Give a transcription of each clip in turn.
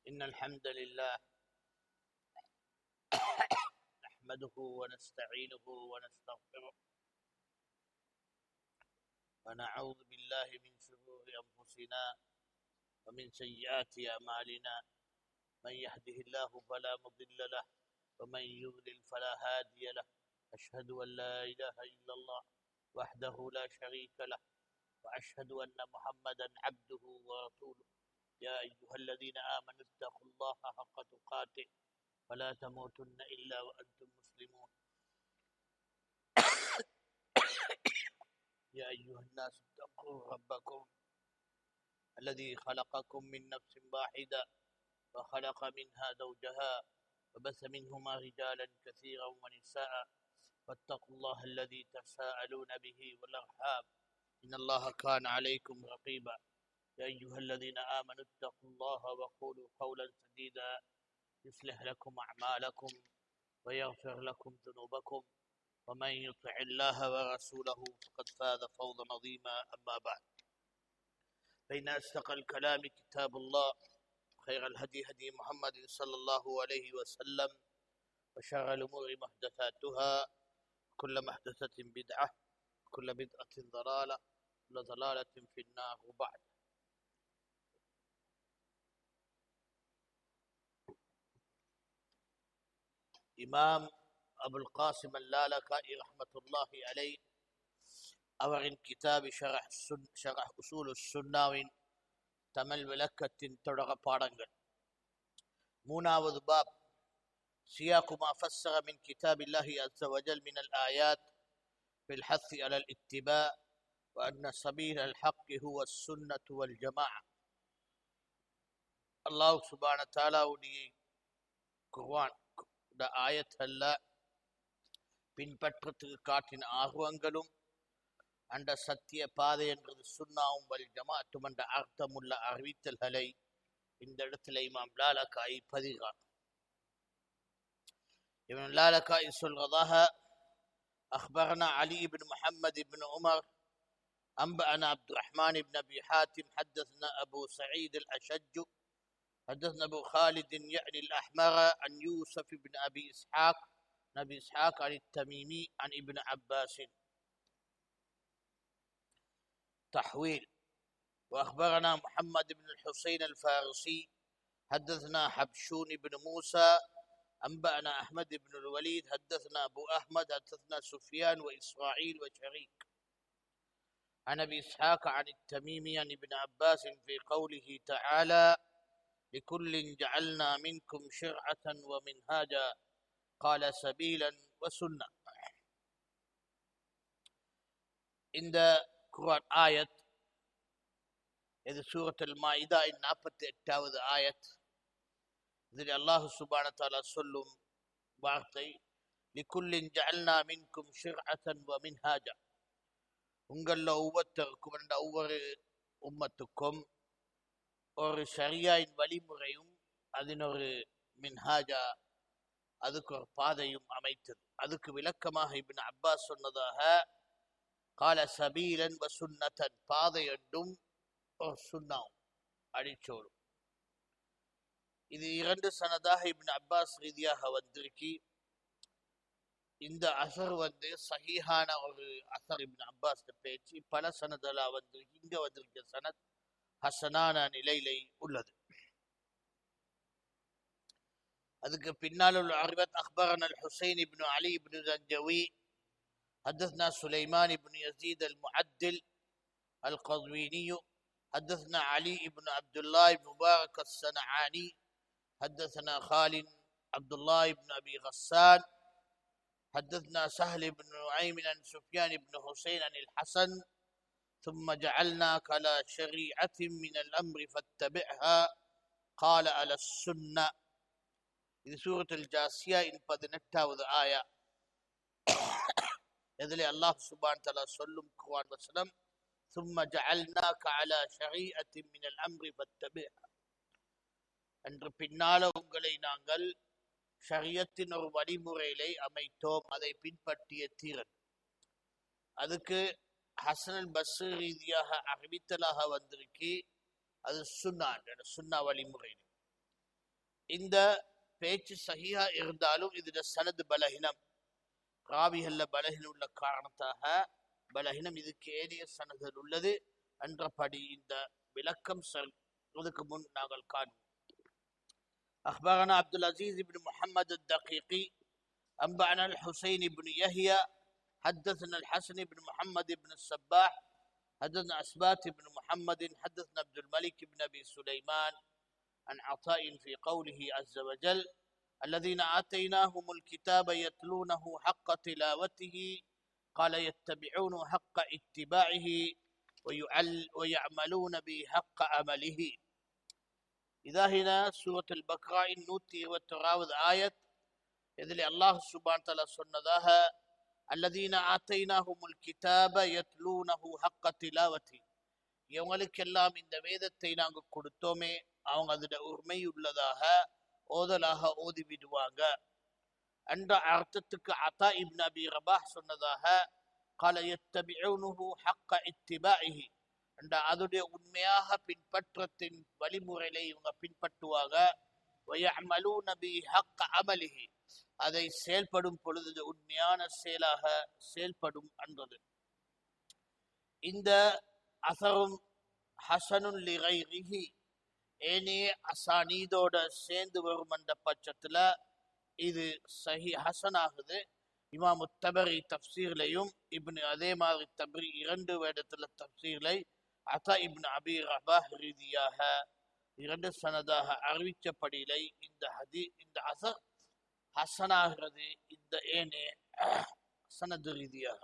إن الحمد لله نحمده ونستعينه ونستغفره ونعوذ بالله من شرور أنفسنا ومن سيئات أعمالنا من يهده الله فلا مضل له ومن يضلل فلا هادي له أشهد أن لا إله إلا الله وحده لا شريك له وأشهد أن محمدا عبده ورسوله يا أيها الذين آمنوا اتقوا الله حق تقاته ولا تموتن إلا وأنتم مسلمون يا أيها الناس اتقوا ربكم الذي خلقكم من نفس واحدة وخلق منها زوجها وبث منهما رجالا كثيرا ونساء واتقوا الله الذي تساءلون به والأرحام إن الله كان عليكم رقيبا يا أيها الذين آمنوا اتقوا الله وقولوا قولا سديدا يصلح لكم أعمالكم ويغفر لكم ذنوبكم ومن يطع الله ورسوله فقد فاز فوزا عظيما أما بعد فإن أصدق الكلام كتاب الله خير الهدي هدي محمد صلى الله عليه وسلم وشر الأمور محدثاتها كل محدثة بدعة كل بدعة ضلالة كل ضلالة في النار وبعد இமாம் அபுல் காசிம் அல்லாலகாயி ரஹ்மத்துல்லாஹி அலைஹ் அவரின் கிதாபி ஷரஹ் உசூல் சுன்னாவின் தமிழ் விளக்கத்தின் தொடர பாடங்கள். மூணாவது பாப் سياق ما فسر من كتاب الله عز وجل من الآيات بالحث على الاتباع وأن سبيل الحق هو السنة والجماعة. الله سبحانه وتعالى குர்ஆன் இந்த ஆயத்தல்ல பின்பற்றத்துக்கு காட்டின ஆர்வங்களும் அந்த சத்திய பாதை என்றது சுன்னாவும் வல் ஜமாஅத்தும் என்ற அர்த்தமுள்ள அறிவித்தல்களை இந்த இடத்துல இமாம் லாலகாயி பதிகிறார். இமாம் லாலகாயி சொல்றதாக أخبرنا علي بن محمد بن عمر أنبأنا عبد الرحمن بن أبي حاتم حدثنا أبو سعيد الأشج حدثنا أبو خالد يعني الأحمر عن يوسف بن أبي إسحاق عن التميمي عن ابن عباس. تحويل. وأخبرنا محمد بن الحسين الفارسي حدثنا حبشون بن موسى أنبأنا أحمد بن الوليد حدثنا أبو أحمد حدثنا سفيان وإسرائيل وشريك عن أبي إسحاق عن التميمي عن ابن عباس في قوله تعالى لكل جعلنا منكم شرعة ومنهاجا قال سبيلا وسنة. இந்த குர்ஆன் ஆயத் இது சூரத்துல் மாயிதா 48வது ஆயத். இதில் அல்லாஹ் சுப்ஹானஹு வ தஆலா சொல்லும் வார்த்தை லிகுல்லின் ஜஅல்னா மின்கும் ஷிர்அத்தன் வ மின்ஹாஜா, உங்கள ஒவ்வொருத்தருக்கும் ஒவ்வொரு உம்மத்துக்கும் ஒரு ஷரியாயின் வழிமுறையும் அதனொரு மின்ஹாஜா அதுக்கு ஒரு பாதையும் அமைத்தது. அதுக்கு விளக்கமாக இப்னு அப்பாஸ் சொன்னதாக கால சபீலன் வ சுன்னத்தன், பாதை என்றும் ஒரு சுன்னாவும் அடிச்சோடும். இது 2 சனதாக இப்னு அப்பாஸ் ரீதியாக வந்திருக்கு. இந்த அசர் சஹீஹான ஒரு அசர். இப்னு அப்பாஸ் பேச்சு பல சனதெல்லாம் வந்திருக்கு. இங்க வந்திருக்க சனத் ஹசனான நிலையிலை உள்ளது. அதுக்கு பின்னால் உள்ள அறிவத் அக்பரன் அல் ஹுசைன் இப்னு அலி இப்னு ஜன்ஜவி حدثنا سليمان بن يزيد المعدل القضويني حدثنا علي بن عبد الله بن مبارك الصنعاني حدثنا خالد عبد الله بن أبي غسان حدثنا سهل بن نعيم عن سفيان بن حسين عن الحسن ثم جعلناك على شريعة من الأمر فاتبعها قال على السنة. இது சூரத்துல் ஜாசியா 18வது ஆயா. இதில் அல்லாஹ் சுப்ஹானஹு வ தஆலா சொல்லும் குர்ஆன் வசனம் ثم جعلناك على شريعة من الأمر فاتبعها, என்று பின்னால உங்களை நாங்கள் ஷரியத்தின் ஒரு வழிமுறையிலே அமைத்தோம், அதை பின்பற்றிய தீரன். அதுக்கு ஹசன் அல் பஸ்ரி ரீதியாக அறிவித்தலாக வந்திருக்கு. அது சுன்னா வழிமுறை. இந்த பேச்சு சஹீஹா இருந்தாலும் இதுல சனது பலஹீனம், ராவிகள்ல பலஹீனம் உள்ள காரணத்தாக பலஹீனம், இதுக்கு ஏறிய சனதில் உள்ளது என்றபடி இந்த விளக்கம் சொல்வதற்கு முன் நாங்கள் காண்போம். أخبرنا عبد العزيز بن محمد الدقيقي أنبأنا الحسين بن يحيى حدثنا الحسن بن محمد بن الصباح حدثنا أسبات بن محمد حدثنا عبد الملك بن أبي سليمان عن عطاء في قوله عز وجل الذين آتيناهم الكتاب يتلونه حق تلاوته قال يتبعون حق اتباعه ويعملون به حق عمله. إذا هنا سورة البقرة 120 آية இதில் அல்லாஹ் சுப்ஹானஹு வ தஆலா சொன்னதாக அல்லதீன ஆத்தைனாஹுமுல் கிதாப யத்லூனஹு ஹக்க திலாவதி, இவங்களுக்கெல்லாம் இந்த வேதத்தை நாங்கள் கொடுத்தோமே அவங்க அதில் உண்மையுள்ளதாக ஓதலாக ஓதி விடுவாங்க என்ற அர்த்தத்துக்கு அத்தா இப்னு அபி ரபாஹ் சொன்னதாக قال يتبعونه حق اتباعه என்ற அதுடைய உண்மையாக பின்பற்றத்தின் வழிமுறைகளை இவங்க பின்பற்றுவாங்க. ويعملون به حق عمله, அதை செயல்படும் பொழுது உண்மையான செயலாக செயல்படும் என்றது. இந்த அசரும் ஹசனுன் லிகைரிஹி, ஏனைய அசானீதோட சேர்ந்து வரும் என்ற பட்சத்துல இது சஹி ஹசன் ஆகுது. இமாம் தபரி தப்சீர்லையும் இப்னு அதே மாதிரி தபரி 2 வேடத்துல தப்சீர்லை அத்தா இப்னு அபி ரபாஹ் ரீதியாக 2 சனதாக அறிவிச்சபடியிலை இந்த அசர் ஹசனாகிறது இந்த ஏனைய சனது ரீதியாக.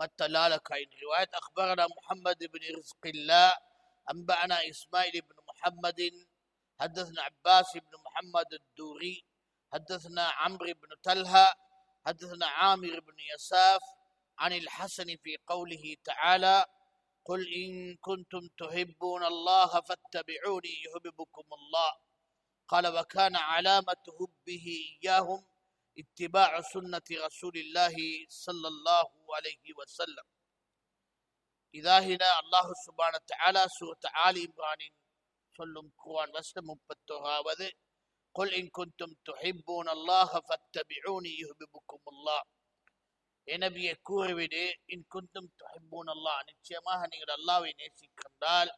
مثل كاين رواية أخبرنا محمد بن رزق الله أنبأنا إسماعيل بن محمد حدثنا عباس بن محمد الدوري حدثنا عمرو بن طلحة حدثنا عامر بن يساف عن الحسن في قوله تعالى قل إن كنتم تحبون الله فاتبعوني يحببكم الله قال وكان علامة حبه إياهم اتباع سنة رسول الله صلى الله عليه وسلم. إذا هنا الله سبحانه وتعالى سورة آل عمران சொல்லும் குர்ஆன் வசனம் 31வது قل إن كنتم تحبون الله فاتبعوني يحببكم الله, நபியே கூறிவிடு இன் குந்தும் துஹிப்பூன அல்லாஹ், நிச்சயமாக நீங்கள் அல்லாஹ்வை நேசிக்கின்றால்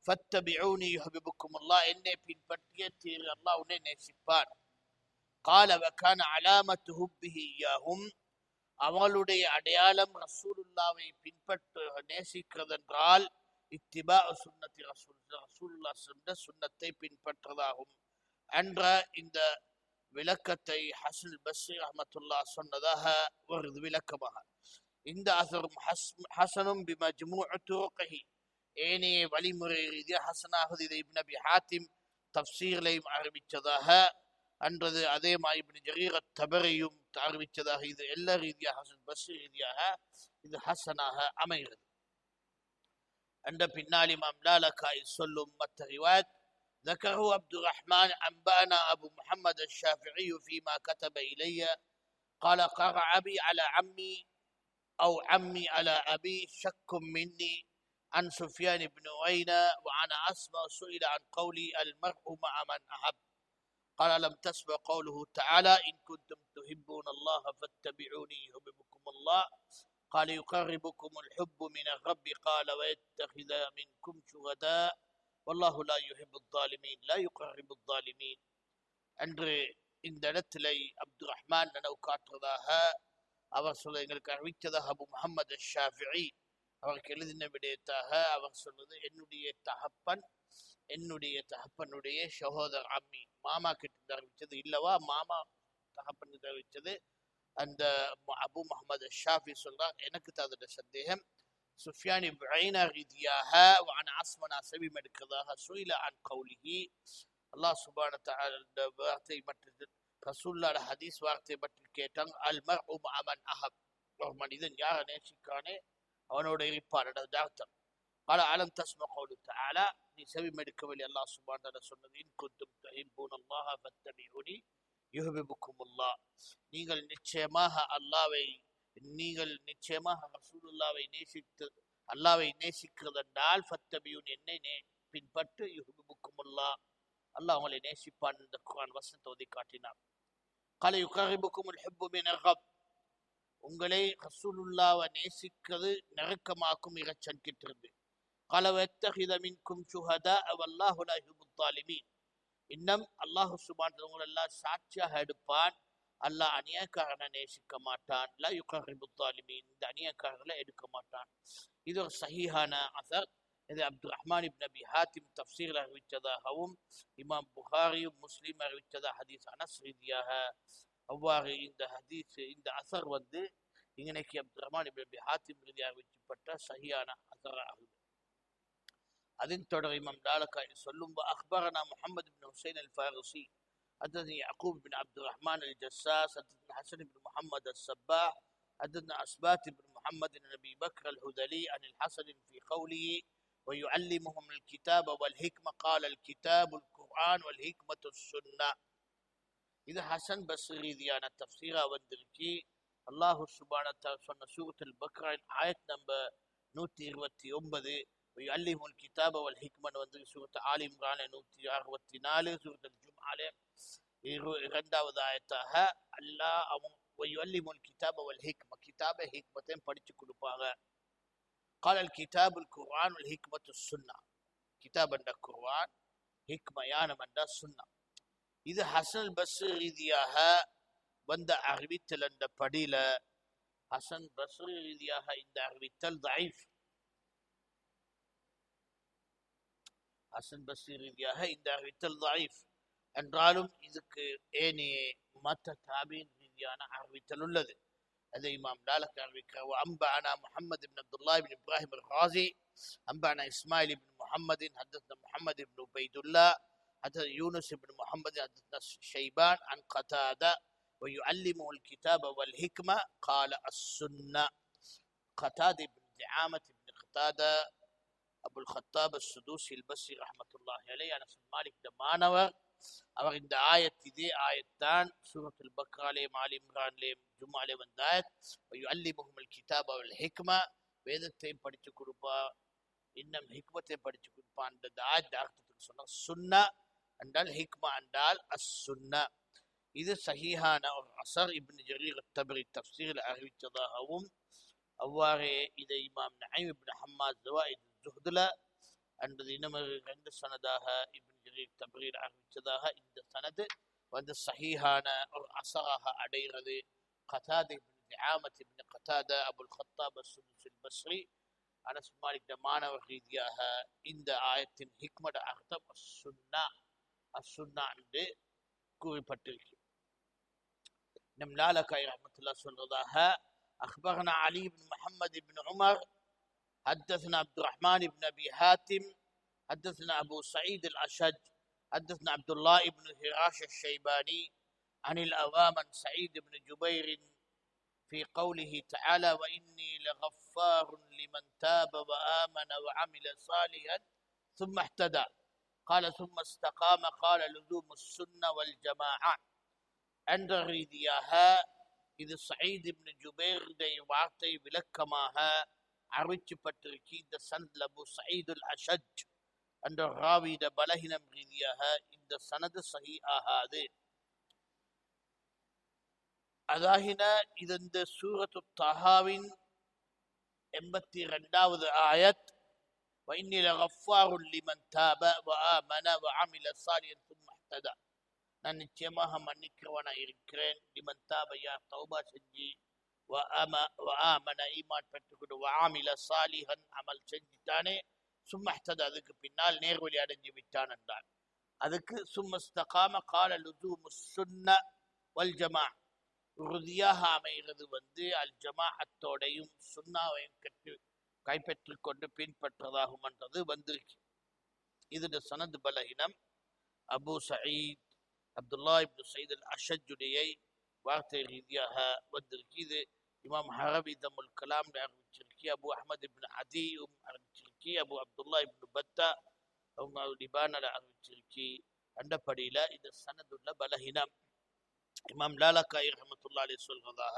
ஃபத்தபிஊனி யுஹிப்புக்கும் அல்லாஹ், என்னை பின்பற்றிய தீர் அல்லாஹ் உன்னை நேசிப்பான். قال وكان علامة حبه إياهم, அவங்களுடைய அடையாளம் ரசூலுல்லாவை பின்பற்ற நேசிக்கிறதென்றால் இத்திபா சுன்னத்தி ரசூலுல்லாஹ் சொன்ன சுன்னத்தை பின்பற்றதாகும் என்ற இந்த விளக்கத்தை ஹசன் பஸ்ரி ரஹ்மத்துல்லாஹ் சொன்னதாக ஒரு விளக்கமாக. இந்த அசரும் ஹசனும் பிமஜ்மூஉ துருகிஹி, ஏனைய வழிமுறை ரீதியாக ஹசனாகுது. இதை இப்னு அபி ஹாத்திம் தஃப்சீர்லையும் அறிவித்ததாக என்றது. அதே மாதிரி இப்னு ஜரீர் தபரியும் அறிவித்ததாக. இது எல்லா ரீதியாக ஹசன் பஸ்ரி ரீதியாக இது ஹசனாக அமைகிறது என்ற பின்னால் இமாம் லாலகாய் சொல்லும் மற்ற ரிவாயத் ذكره عبد الرحمن أنبأنا أبو محمد الشافعي فيما كتب إلي قال قرأ أبي على عمي أو عمي على أبي شك مني عن سفيان بن عيينة وأنا أسمع سئل عن قولي المرء مع من أحب قال لم تسمع قوله تعالى إن كنتم تحبون الله فاتبعوني يحببكم الله قال يقربكم الحب من الرب قال ويتخذ منكم شهداء والله لا يحب الظالمين لا يقرب الظالمين என்று இந்த இடத்திலே அப்துல் ரஹ்மான் நனவு காட்டுவதாக அவர் சொல்ல எங்களுக்கு அறிவித்ததாக அபு முஹம்மது ஷாஃபிஈ அவருக்கு எழுதின விடயத்தாக அவர் சொன்னது, என்னுடைய தகப்பனுடைய சகோதரர் அம்மி மாமா கிட்ட அறிவிச்சது இல்லவா, மாமா தகப்பன் கிட்ட அறிவிச்சது. அந்த அபு முஹம்மது ஷாஃபி சொல்றார், எனக்கு அதோட சந்தேகம் சுஃபியான் இப்னு உயைனா ரீதியாக வான ஆஸ்மனா செவிம் எடுக்கிறதாக சுயில அன் கௌலிஹி, அல்லாஹ் சுப்ஹானஹு வ தஆலா வார்த்தை பற்றி ரசூலுல்லாஹ் ஹதீஸ் வார்த்தை பற்றி கேட்டாங்க. அல் மர்உ மஅ மன் அஹப், ஒரு மனிதன் யாரை நேசிக்கிறானே அவனோட இருப்பான் என்ற அர்த்தம். قال ألم تسمع قوله تعالى, நீ செவிம் எடுக்கவில்லை அல்லாஹ் சுப்ஹானஹு வ தஆலா சொன்னது, இன் குன்தும் துஹிப்பூன அல்லாஹ ஃபத்தபிஊனி யுஹிப்புக்கும் அல்லாஹ், நீங்கள் நிச்சயமாக ரசூலுல்லாவை நேசித்து அல்லாவை நேசிக்கிறதென்றால் ஃபத்தபியூன் என்னை பின்பற்று யுஹிப்புக்கும் அல்லாஹ் அல்லாஹ் அவங்களை நேசிப்பான். இந்த குர்ஆன் வசனத்தை ஓதி காட்டினார். قال يقربكم الحب من الرب, உங்களை ரசூலுல்லாஹ்வை நேசிக்கிறது நெருக்கமாக்கும் இறைச்சன் கிட்டிருந்து. قال ويتخذ منكم شهداء والله لا يحب الظالمين, இன்னும் அல்லாஹ் சுப்ஹானஹு வ தஆலா சாட்சியாக எடுப்பான், அல்லாஹ் அநியாயக்காரனை நேசிக்க மாட்டான். லா யுகர்ரிபு ظالمين, இந்த அநியாயக்காரர்களை எடுக்க மாட்டான். இது ஒரு சஹீஹான அஸர். இது அப்துல் ரஹ்மான் இப்னு அபி ஹாத்திம் தஃப்சீரில் அறிவித்ததாகவும் இமாம் புகாரியும் முஸ்லிம் அறிவித்ததா ஹதீஸ் அனஸ் ரீதியாக. அவ்வாறு இந்த ஹதீஸ் இந்த அஸர் இன்னைக்கு அப்துல் ரஹ்மான் இப்னு அபி ஹாத்திம் ரீதியாக அறிவிக்கப்பட்ட சஹீஹான அஸர் ஆகும். அதன் தொடர் இமாம் லாலகாய் சொல்லும், அக்பரனா முஹம்மது இப்னு ஹுசைன் அல்-ஃபாரிசி حدثنا يعقوب بن عبد الرحمن الجساس حدثنا حسن بن محمد الصباح حدثنا أسبات بن محمد بن أبي بكر الهذلي عن الحسن في قوله ويعلمهم الكتاب والحكمة قال الكتاب القرآن والحكمة السنة. இது ஹசன் பஸ்ரி ரீதியான தஃப்சீரா வந்திருக்கு. அல்லாஹ் சுப்ஹானஹு வ தஆலா சொன்ன சூரத்துல் பக்ராவின் ஆயத் நம்பர் 129, ويعلمهم الكتاب والحكمة சூரத் ஆலி இம்ரான் 164, சூரத்துல் ஜும்ஆல இரண்டாவது ஆயத்தாக அல்லாஹ் ويعلمهم الكتاب والحكمة, கிதாபை ஹிக்மத்தையும் படிச்சு கொடுப்பாங்க. قال الكتاب القرآن والحكمة السنة, கிதாப் என்ற குர்ஆன், ஹிக்மா ஞானம் என்ற சுன்னா. இது ஹசன் பஸ்ரி ரீதியாக வந்த அறிவித்தல் என்ற படியில ஹசன் பஸ்ரி ரீதியாக இந்த அறிவித்தல் தஈஃப். ஹசன் பஸ்ரி ரீதியாக இந்த அறிவித்தல் தஈஃப் என்றாலும் இதுக்கு ஏனைய மற்ற தாபீன் ரீதியான அறிவித்தல் உள்ளது. هذا إمام ذلك وأنبأنا محمد بن عبد الله بن إبراهيم الرازي أنبأنا إسماعيل بن محمد حدثنا محمد بن عبيد الله حدثنا يونس بن محمد حدثنا شيبان عن قتادة ويعلمه الكتاب والحكمة قال السنة. قتادة بن دعامة بن قتادة أبو الخطاب السدوسي البصري رحمة الله عليه أنس بن مالك دمانور. அவர் இந்த ஆயத் இதே ஆயத்தான் சூரத்துல் பக்ராலேயும் ஆலி இம்ரான்லேயும் ஜும்ஆலே வந்த ஆயத். வயுஅல்லிமுஹுல் கிதாப வல் ஹிக்மா, வேதத்தையும் படிச்சு கொடுப்பா, இன்னும் ஹிக்மத்தையும் படிச்சு கொடுப்பான். இந்த ஆயத் அர்த்தத்துக்கு சொன்ன சுன்னா என்றால் ஹிக்மா என்றால் அஸ்-சுன்னா. இது சஹீஹான ஒரு அஸர். இப்னு ஜரீர் அத்-தபரி தஃப்சீரில் அறிவித்ததாகவும் அவ்வாறே இதை இமாம் நஈம் இப்னு ஹம்மாத் ஸவாயித் ஸுஹ்துல என்பது இன்னும் ரெண்டு சனதாக இப்னு ஜரீர் தபரீர் அறிவித்ததாக இந்த சனது சஹீஹான ஒரு அஸராக அடைகிறது. கதாதா இப்னு திஆமத் இப்னு கதாதா அபுல் கத்தாப் அஸ்-சுதுஸி அல்-பஸ்ரி அனஸ் பின் மாலிக் மாணவர் ரீதியாக இந்த ஆயத்தின் ஹிக்மத் அர்த்தம் அஸ்-சுன்னா என்று கூறப்பட்டிருக்கு. நம் லாலகாய் ரஹ்மத்துல்லாஹ் சொல்றதாக அக்பரனா அலி இப்னு முஹம்மது இப்னு உமர் حدثنا عبد الرحمن بن أبي حاتم حدثنا أبو سعيد الأشج حدثنا عبد الله بن هراش الشيباني عن الأوام عن سعيد بن جبير في قوله تعالى وإني لغفار لمن تاب وآمن وعمل صالحا ثم اهتدى قال ثم استقام قال لزوم السنة والجماعة. عند ريدياها إذ سعيد بن جبير دي வார்த்தை விளக்கமாக அறிவிக்கப்பட்டிருக்கு. இந்த சனத்ல அபு சயீத் அல்-அஷஜ் என்ற ராவியிட பலஹீனம் ரீதியாக இந்த சனது சஹீ ஆகாது. அதாகின இது இந்த சூரத்து தஹாவின் 82வது ஆயத் وإني لغفار لمن تاب وآمن وعمل صالحا ثم اهتدى, நான் நிச்சயமாக மன்னிக்கிறவனா இருக்கிறேன். லிமன் தாப, யார் தௌபா செஞ்சு, وآمن ஈமான் பெற்றுக்கொண்டு, وعمل صالحا அமல் செஞ்சிட்டானே, சும்ம இஹ்ததா அதுக்கு பின்னால் நேர்வழி அடைஞ்சு விட்டான் என்றான். அதுக்கு சும்ம இஸ்தகாம قال لزوم السنة والجماعة, உறுதியாக அமைகிறது அல் ஜமாஅத்தோடையும் சுன்னாவையும் கைப்பற்றி கொண்டு பின்பற்றதாகும் என்றது வந்திருக்கு. இது சனத் பலஹீனம். அபு சயீத் அப்துல்லா இப்னு சயீத் அல்-அஷஜுடைய வார்த்தை ரீதியாக வந்திருக்கு. இது இமாம் ஹரபி தமுல் கலாம் அறிவிச்சிருக்கு. அபு அஹ்மத் இப்னு அதீயும் அறிவிச்சிருக்கு. அபு அப்துல்லா இப்னு பத்தா அவங்க லிபானில் அறிவிச்சிருக்கு. அண்டப்படியில இந்த சனதுள்ள பலஹீனம். இமாம் லாலகாய் ரஹ்மத்துல்லாஹி அலைஹி சொல்றதாக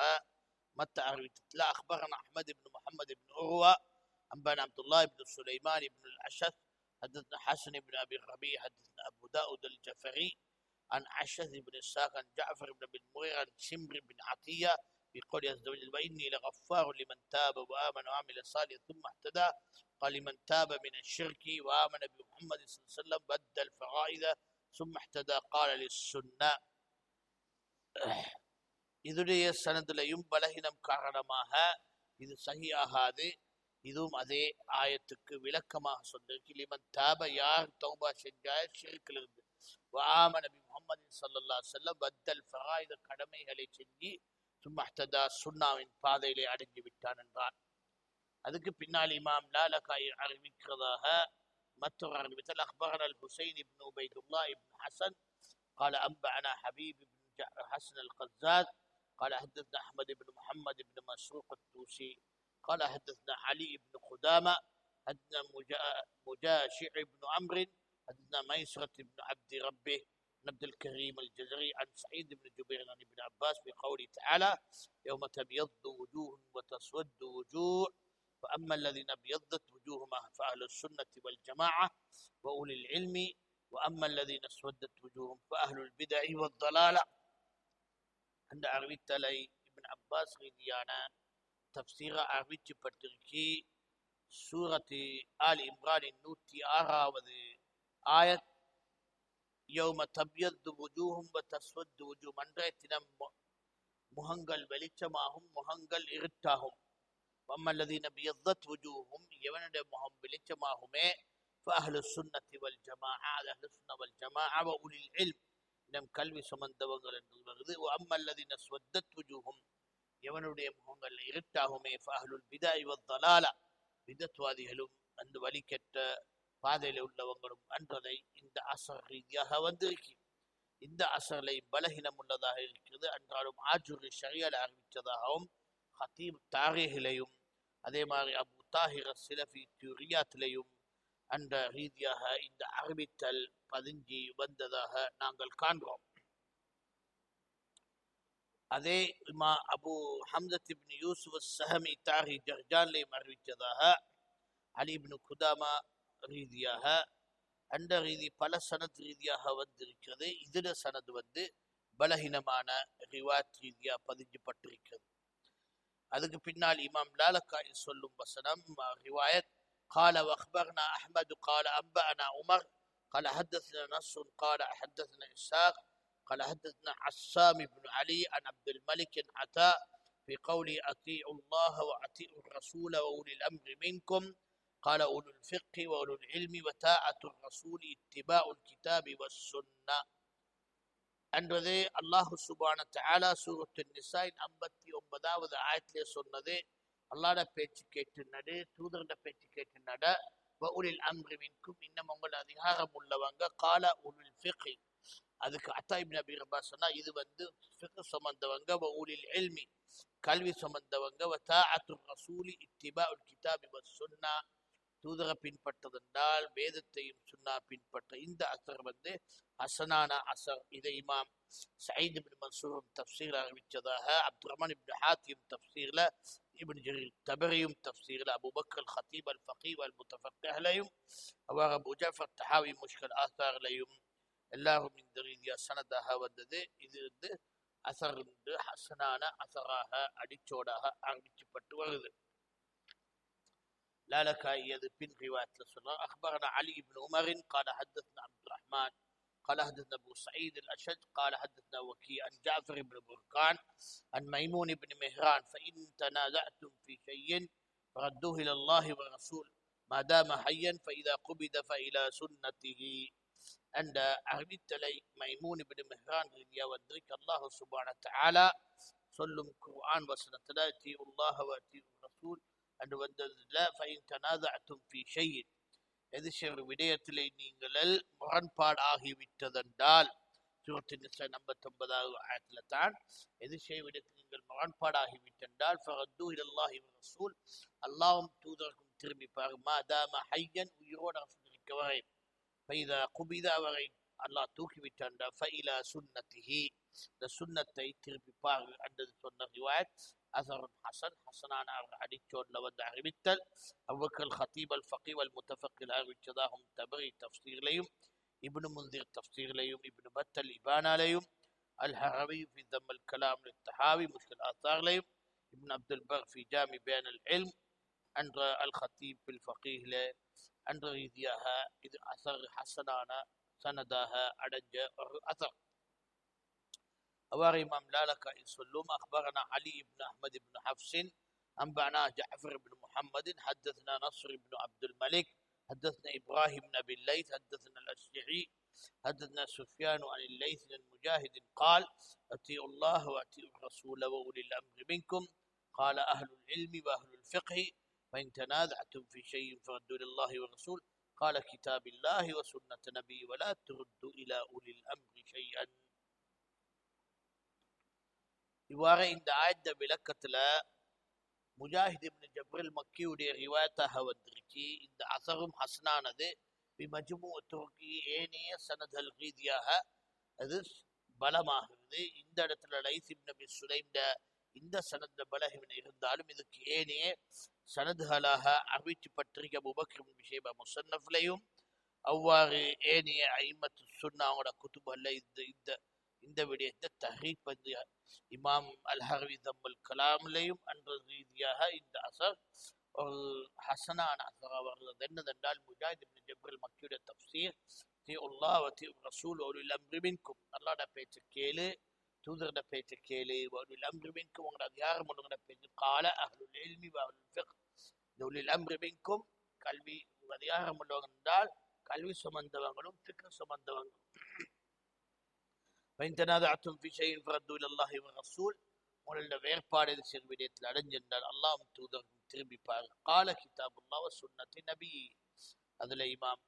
மத்த அறிவித்தத்தில் அக்பரனா அஹ்மத் இப்னு முஹம்மது இப்னு உர்வா أنبأنا عبد الله بن سليمان بن الأشث حدثنا حسن بن أبي الربيع حدثنا أبو داود الجفري عن عشث بن إسحاق عن جعفر بن المغيرة عن شمر بن عطية في قول عز وجل وإني لغفار لمن تاب وآمن وعمل صالحا ثم اهتدى قال لمن تاب من الشرك وآمن بمحمد صلى الله عليه وسلم بدل الفرائض ثم اهتدى قال للسنة. இதுடைய சனதிலையும் பலகீனம் காரணமாக இது சஹியாகாது. இதுவும் அதே ஆயத்துக்கு விளக்கமாக சொல்லிருக்கு. லிமன் தாப, யார் தௌபா செஞ்சால் ஷிர்கிலிருந்து, வஆமன பி முஹம்மது ஸல்லல்லாஹு அலைஹி வஸல்லம் பத்தல் ஃபராயித, கடமைகளை செஞ்சு சும்மா இஹ்ததா, சுன்னாவின் பாதையிலே அடைஞ்சு விட்டான் என்றார். அதுக்கு பின்னால் இமாம் லாலகாய் அறிவிக்கிறதாக மற்றொரு அறிவித்தல் அக்பரனா الحسين بن عبيد الله بن حسن قال أنبأنا حبيب بن حسن القزاز قال حدثنا أحمد بن محمد بن مسروق التوسي قال حدثنا علي بن قدامة حدثنا مجاشع بن عمرو حدثنا ميسرة بن عبد ربه بن عبد الكريم الجزري عن سعيد بن جبير عن ابن عباس بقوله تعالى يوم تبيض وجوه وتسود وجوه فأما الذين ابيضت وجوههم فأهل السنة والجماعة وأولي العلم وأما الذين اسودت وجوههم فأهل البدع والضلالة. அந்த அறிவித்தலை இப்னு அப்பாஸ் ரீதியான தஃப்சீரா அறிவிக்கப்பட்டிருக்கி. சூரத்து ஆல் இம்ரானின் 106வது ஆயத் யௌம தப்யத்து வுஜூஹும் வ தஸ்வத்து வுஜூஹும், அன்றைய தினம் முகங்கள் வெளிச்சமாகும், முகங்கள் இருட்டாகும். வம்மல்லதீன பியத்தத் வுஜூஹும், எவனுடைய முகம் வெளிச்சமாகுமே, ஃபஅஹ்லு சுன்னத்தி வல் ஜமாஅ, அஹ்லு சுன்ன வல் ஜமாஅ வ உலில் இல்ம், நம் கல்வி சுமந்தவர்கள் என்று வருது. வம்மல்லதீன ஸ்வத்தத் வுஜூஹும், எவனுடைய முகங்கள் இருட்டாகுமே, ஃபஅஹ்லுல் பிதஅ வத் தலால, பிதத்வாதிகளும் அந்த வழிகெட்ட பாதையில் உள்ளவங்களும் என்றதை இந்த அசர் ரீதியாக வந்திருக்கு. இந்த அசர்லை பலகீனம் உள்ளதாக இருக்கிறது. என்றாலும் ஆஜுரி ஷரியால அறிவித்ததாகவும் ஹத்தீப் தாரீஹிலையும் அதே மாதிரி அபு தாஹிர் சிலஃபி துரியாத்திலையும் என்ற ரீதியாக இந்த அறிவித்தல் பதிஞ்சு வந்ததாக நாங்கள் காண்கிறோம். அதே அபு ஹம்சத் இப்னு யூசுப் ஸஹமி தாரி ஜர்ஜான்லையும் அறிவித்ததாக அலி இப்னு குதாமா ரீதியாக அந்த ரீதி பல சனத் ரீதியாக வந்திருக்கிறது. இதுல சனது பலகீனமான ரிவாத் ரீதியா பதிஞ்சப்பட்டிருக்கிறது. அதுக்கு பின்னால் இமாம் லாலக்காய் சொல்லும் வசனம் ரிவாயத் قال واخبرنا احمد قال انبانا عمر قال حدثنا نصر قال حدثنا اسحاق قال حدثنا عصام بن علي عن عبد الملك عطاء في قوله اطيعوا الله واطيعوا الرسول واولي الامر منكم قال اولو الفقه واولو العلم وطاعة الرسول اتباع الكتاب والسنة. என்றது அல்லாஹு சுப்ஹானஹு வ தஆலா சூரத்துன் நிசாயின் 59வது ஆயத்திலே சொன்னது, அல்லாஹ்ட பேச்சு கேட்டு நடு, தூதர்ட பேச்சு கேட்டு நட, வ உலில் அம்ரி மின்கும், இன்னும் உங்கள் அதிகாரம் உள்ளவங்க, கால உலுல் ஃபிக்ஹ், அதுக்கு அத்தா இப்னு அபி ரபா சொன்னா இது ஃபிக்ஹ் சம்பந்தவங்க, வ உலில் இல்மி, கல்வி சம்பந்தவங்க, வ தாஅத்துர் ரசூலி இத்திபாஉல் கிதாபி வஸ் சுன்னா, தூதரை பின்பற்றதென்றால் வேதத்தையும் சுன்னா பின்பற்ற. இந்த அசர் ஹசனான அசர். இதை இமாம் சயீத் இப்னு மன்சூரும் தஃப்சீர் அறிவித்ததாக, அப்துர் ரஹ்மான் இப்னு ஹாத்திம் தஃப்சீர்ல, இப்னு ஜரீர் தபரியும் தஃப்சீர்ல, அபூபக்கர் ஹத்தீப் அல் ஃபகீஹ் அல் முத்தஃபக்கிஹ்லையும், அவர் அபூ ஜஅஃபர் தஹாவி முஷ்கல் ஆசார்லையும் எல்லாரும் இந்த ரீதியா சனதாக வந்தது. இது அசர் ஹசனான அசராக அடிச்சோடாக அறிவிக்கப்பட்டு வருது. لالكاي بن رواية السنة أخبرنا علي بن عمر قال حدثنا عبد الرحمن قال حدثنا أبو سعيد الأشج قال حدثنا وكيع عن جعفر بن برقان عن ميمون بن مهران فإن تنازعتم في شيء فردوه إلى الله والرسول ما دام حيا فإذا قبض فإلى سنته. عند أهبت لي ميمون بن مهران رضي ودرك الله سبحانه وتعالى صلوا القرآن وسنة أطيعوا الله وأطيعوا الرسول அன்று வந்ததில்ல. ஃபைன் தனாதஅத்தும் ஃபீ ஷைஇன், எது விடயத்திலே நீங்கள் முரண்பாடு ஆகிவிட்டதென்றால், சூரத்துன் நிசா 59வது ஆயத்தில் தான், எது விடயத்தில் நீங்கள் முரண்பாடாகிவிட்டென்றால், ஃபரத்தூ இலல்லாஹி வ ரசூல், அல்லாஹ்வும் தூதருக்கும் திரும்பி பாரு, மாதாம ஹய்யன், உயிரோடு இருக்க வரை, ஃபைதா குபித, அவரை அல்லாஹ் தூக்கிவிட்டான், ஃபைலா சுன்னத்திஹி, இந்த சுன்னத்தை திருப்பி பாரு என்றது சொன்ன ரிவாயத் அசர் ஹசன், ஹசனான அடிச்சோட்ல அறிவித்தல். அபூபக்கர் ஹத்தீப் அல் ஃபகீஹ் அல் முத்தஃபக்கிஹ் அறிவித்ததாகவும் தபரி தஃப்சீர்லையும் இப்னு முந்திர் தஃப்சீர்லையும் இப்னு பத்தல் இபானாலையும் الهروي في ذم الكلام للطحاوي مشكل آثار ليم ابن عبد البر في جامع بيان العلم عند الخطيب في الفقيه له عند ريديها إذ أثر حسنانا سندها أدج أثر أوار إمام لالك يصلوم أخبرنا علي بن أحمد بن حفص أنبأنا جعفر بن محمد حدثنا نصر بن عبد الملك حدثنا إبراهيم بن أبي الليث حدثنا الأشجعي حدثنا سفيان عن الليث بن مجاهد قال أطيعوا الله وأطيعوا الرسول وأولي الأمر منكم قال أهل العلم وأهل الفقه فإن تنازعتم في شيء فردوا إلى الله والرسول قال كتاب الله وسنة نبي ولا تردوا إلى أولي الأمر شيئا. இவ்வாறு இந்த ஆயத்த விளக்கத்துல முஜாஹித் இப்னு ஜப்ரில் மக்கியுடைய ரிவாயத்தாக வந்திருக்கு. இந்த அசரும் ஹஸ்னானது மஜ்மூஅத்துக்கு ஏனைய சனதல் ரீதியாக அது பலமாகிறது. இந்த இடத்துல லைஸ் இப்னு அபி சுலைம்ட இந்த சனத பலஹீனம் இருந்தாலும் இதுக்கு ஏனைய சனதுகளாக அறிவிக்கப்பட்டிருக்க அபூபக்கர் இப்னு ஷைபா முஸன்னஃப்லையும் அவ்வாறு ஏனைய அய்மத்து சுன்னா அவங்களோட குதுபல்ல இந்த விடயத்தை தஹ்ரீக் வந்து இமாம் அல்-ஹர்வி தம்முல் கலாம்லையும் அன்ற ரீதியாக இந்த அசர் ஒரு ஹசனான அசரா வருகிறது. என்னதென்றால் முஜாஹித் இப்னு ஜப்ரில் மக்கியுடைய தஃப்சீர் அல்லாஹ் வ ரசூல் உலில் அம்ரி மின்கும், அல்லாஹ்வுடைய பேச்சை கேளு, தூதருடைய பேச்சை கேளு, உலில் அம்ரி மின்கும் உங்களோட அதிகாரம் உள்ளவங்களோட பேச்சு. கால அஹ்லுல் இல்மி வ அஹ்லுல் ஃபிக்ஹ், இந்த உலில் அம்ரி மின்கும் கல்வி அதிகாரம் உள்ளவங்க என்றால் கல்வி சுமந்தவங்களும் ஃபிக்ஹ் சுமந்தவங்களும். فإن تنازعتم في شيء فردوا إلى الله والرسول, உங்களோட வேறுபாடு சிறு விடயத்தில் அடைஞ்சென்றால் அல்லாஹ்வும் தூதரும் திரும்பிப்பார். கால கிதாபுல்லாஹ் வ சுன்னத்தி நபி, அதுல இமாம்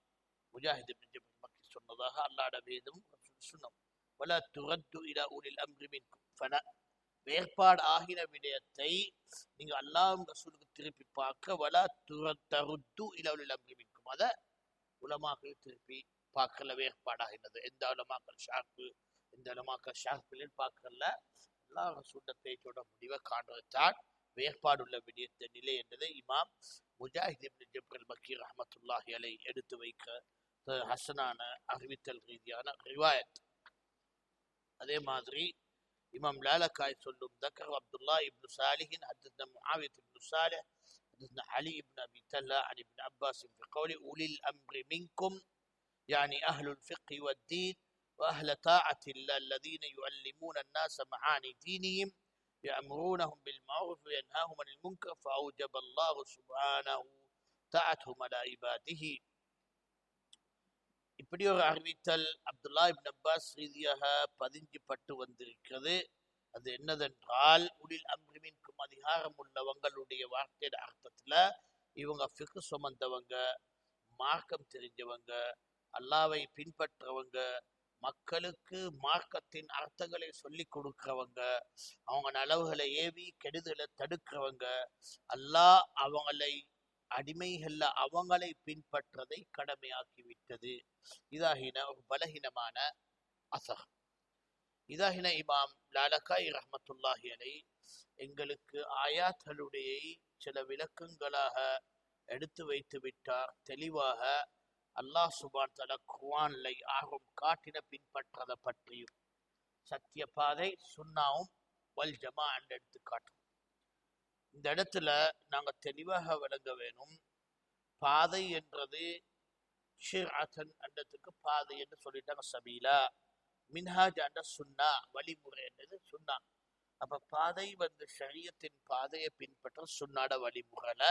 முஜாஹித் இப்னு ஜப்ரில் மக்கி சொன்னதாக அல்லாஹ்வுடைய வேதம் சுன்னம். வலா துரத்து இலா உலில் அம்ரி மின்கும், வேறுபாடு ஆகின விடயத்தை நீங்க அல்லாஹ்வும் ரசூலுக்கு திருப்பி பார்க்க. வலா தருத்து இலா உலில் அம்ரி மின்கும், அதை உலமாக்கள் திருப்பி பார்க்கல வேறுபாடாகினது. எந்த உலமாக்கள் ஷார்ப்பு இந்த உலமாக்கள் ஷார்ப்பில் பார்க்கல. அல்லாஹ் ரசூலுடைய பேச்சோட முடிவை காண்றதுதான் வேறுபாடுள்ள விடயத்த நிலை என்றதை இமாம் முஜாஹித் இப்னு ஜப்ரில் மக்கி ரஹ்மத்துல்லாஹி அலைஹி எடுத்து வைக்க ஹசனான அறிவித்தல் ரீதியான ரிவாயத். அதே மாதிரி இமாம் லாலக்காய் சொல்லும் தக்கர் அப்துல்லா இப்னு சாலிஹின் ஹதத்னா முஆவியத் இப்னு சாலிஹ் حدثنا علي بن أبي طلحة عن ابن عباس في قوله أولي الأمر منكم يعني أهل الفقه والدين وأهل طاعة الله الذين يعلمون الناس معاني دينهم يأمرونهم بالمعروف وينهاهم عن المنكر فأوجب الله سبحانه طاعتهم على عباده. இப்படி ஒரு அறிவித்தல் அப்துல்லா இப்னு அப்பாஸ் ரீதியாக பதிஞ்சப்பட்டு வந்திருக்கிறது. அது என்னதென்றால் உலில் அம்ரி மின்கும் அதிகாரம் உள்ளவங்களுடைய வார்த்தையோட அர்த்தத்துல இவங்க ஃபிக்ஹ் சுமந்தவங்க, மார்க்கம் தெரிஞ்சவங்க, அல்லாஹ்வை பின்பற்றவங்க, மக்களுக்கு மார்க்கத்தின் அர்த்தங்களை சொல்லி கொடுக்கிறவங்க, அவங்க நலவுகளை ஏவி கெடுதலை தடுக்கிறவங்க, அல்லாஹ் அவங்களை அடிமைகள்ல அவங்களை பின்பற்றதை கடமையாக்கி விட்டது. இதாகின ஒரு பலகீனமான அசர். இதாகின இமாம் லாலக்காய் ரஹ்மத்துல்லாஹி அலைஹி எங்களுக்கு ஆயாத்களுடைய சில விளக்கங்களாக எடுத்து வைத்து விட்டார். தெளிவாக அல்லாஹ் சுப்ஹானஹு வ தஆலா குர்ஆன்ல ஆர்வம் காட்டின பின்பற்றதை பற்றியும் சத்திய பாதை சுன்னாவும் வல் ஜமா என்று எடுத்து காட்டும். இந்த இடத்துல நாங்க தெளிவாக விளங்க வேணும். பாதை என்றது ஷிர்அத்தன் என்றதுக்கு பாதை என்று சொல்லிட்டாங்க. சபீலா மின்ஹாஜ் என்ற சுன்னா, வழிமுறை என்றது சுன்னா. அப்ப பாதை வந்து ஷரியத்தின் பாதையை பின்பற்ற சுன்னாட வழிமுறைல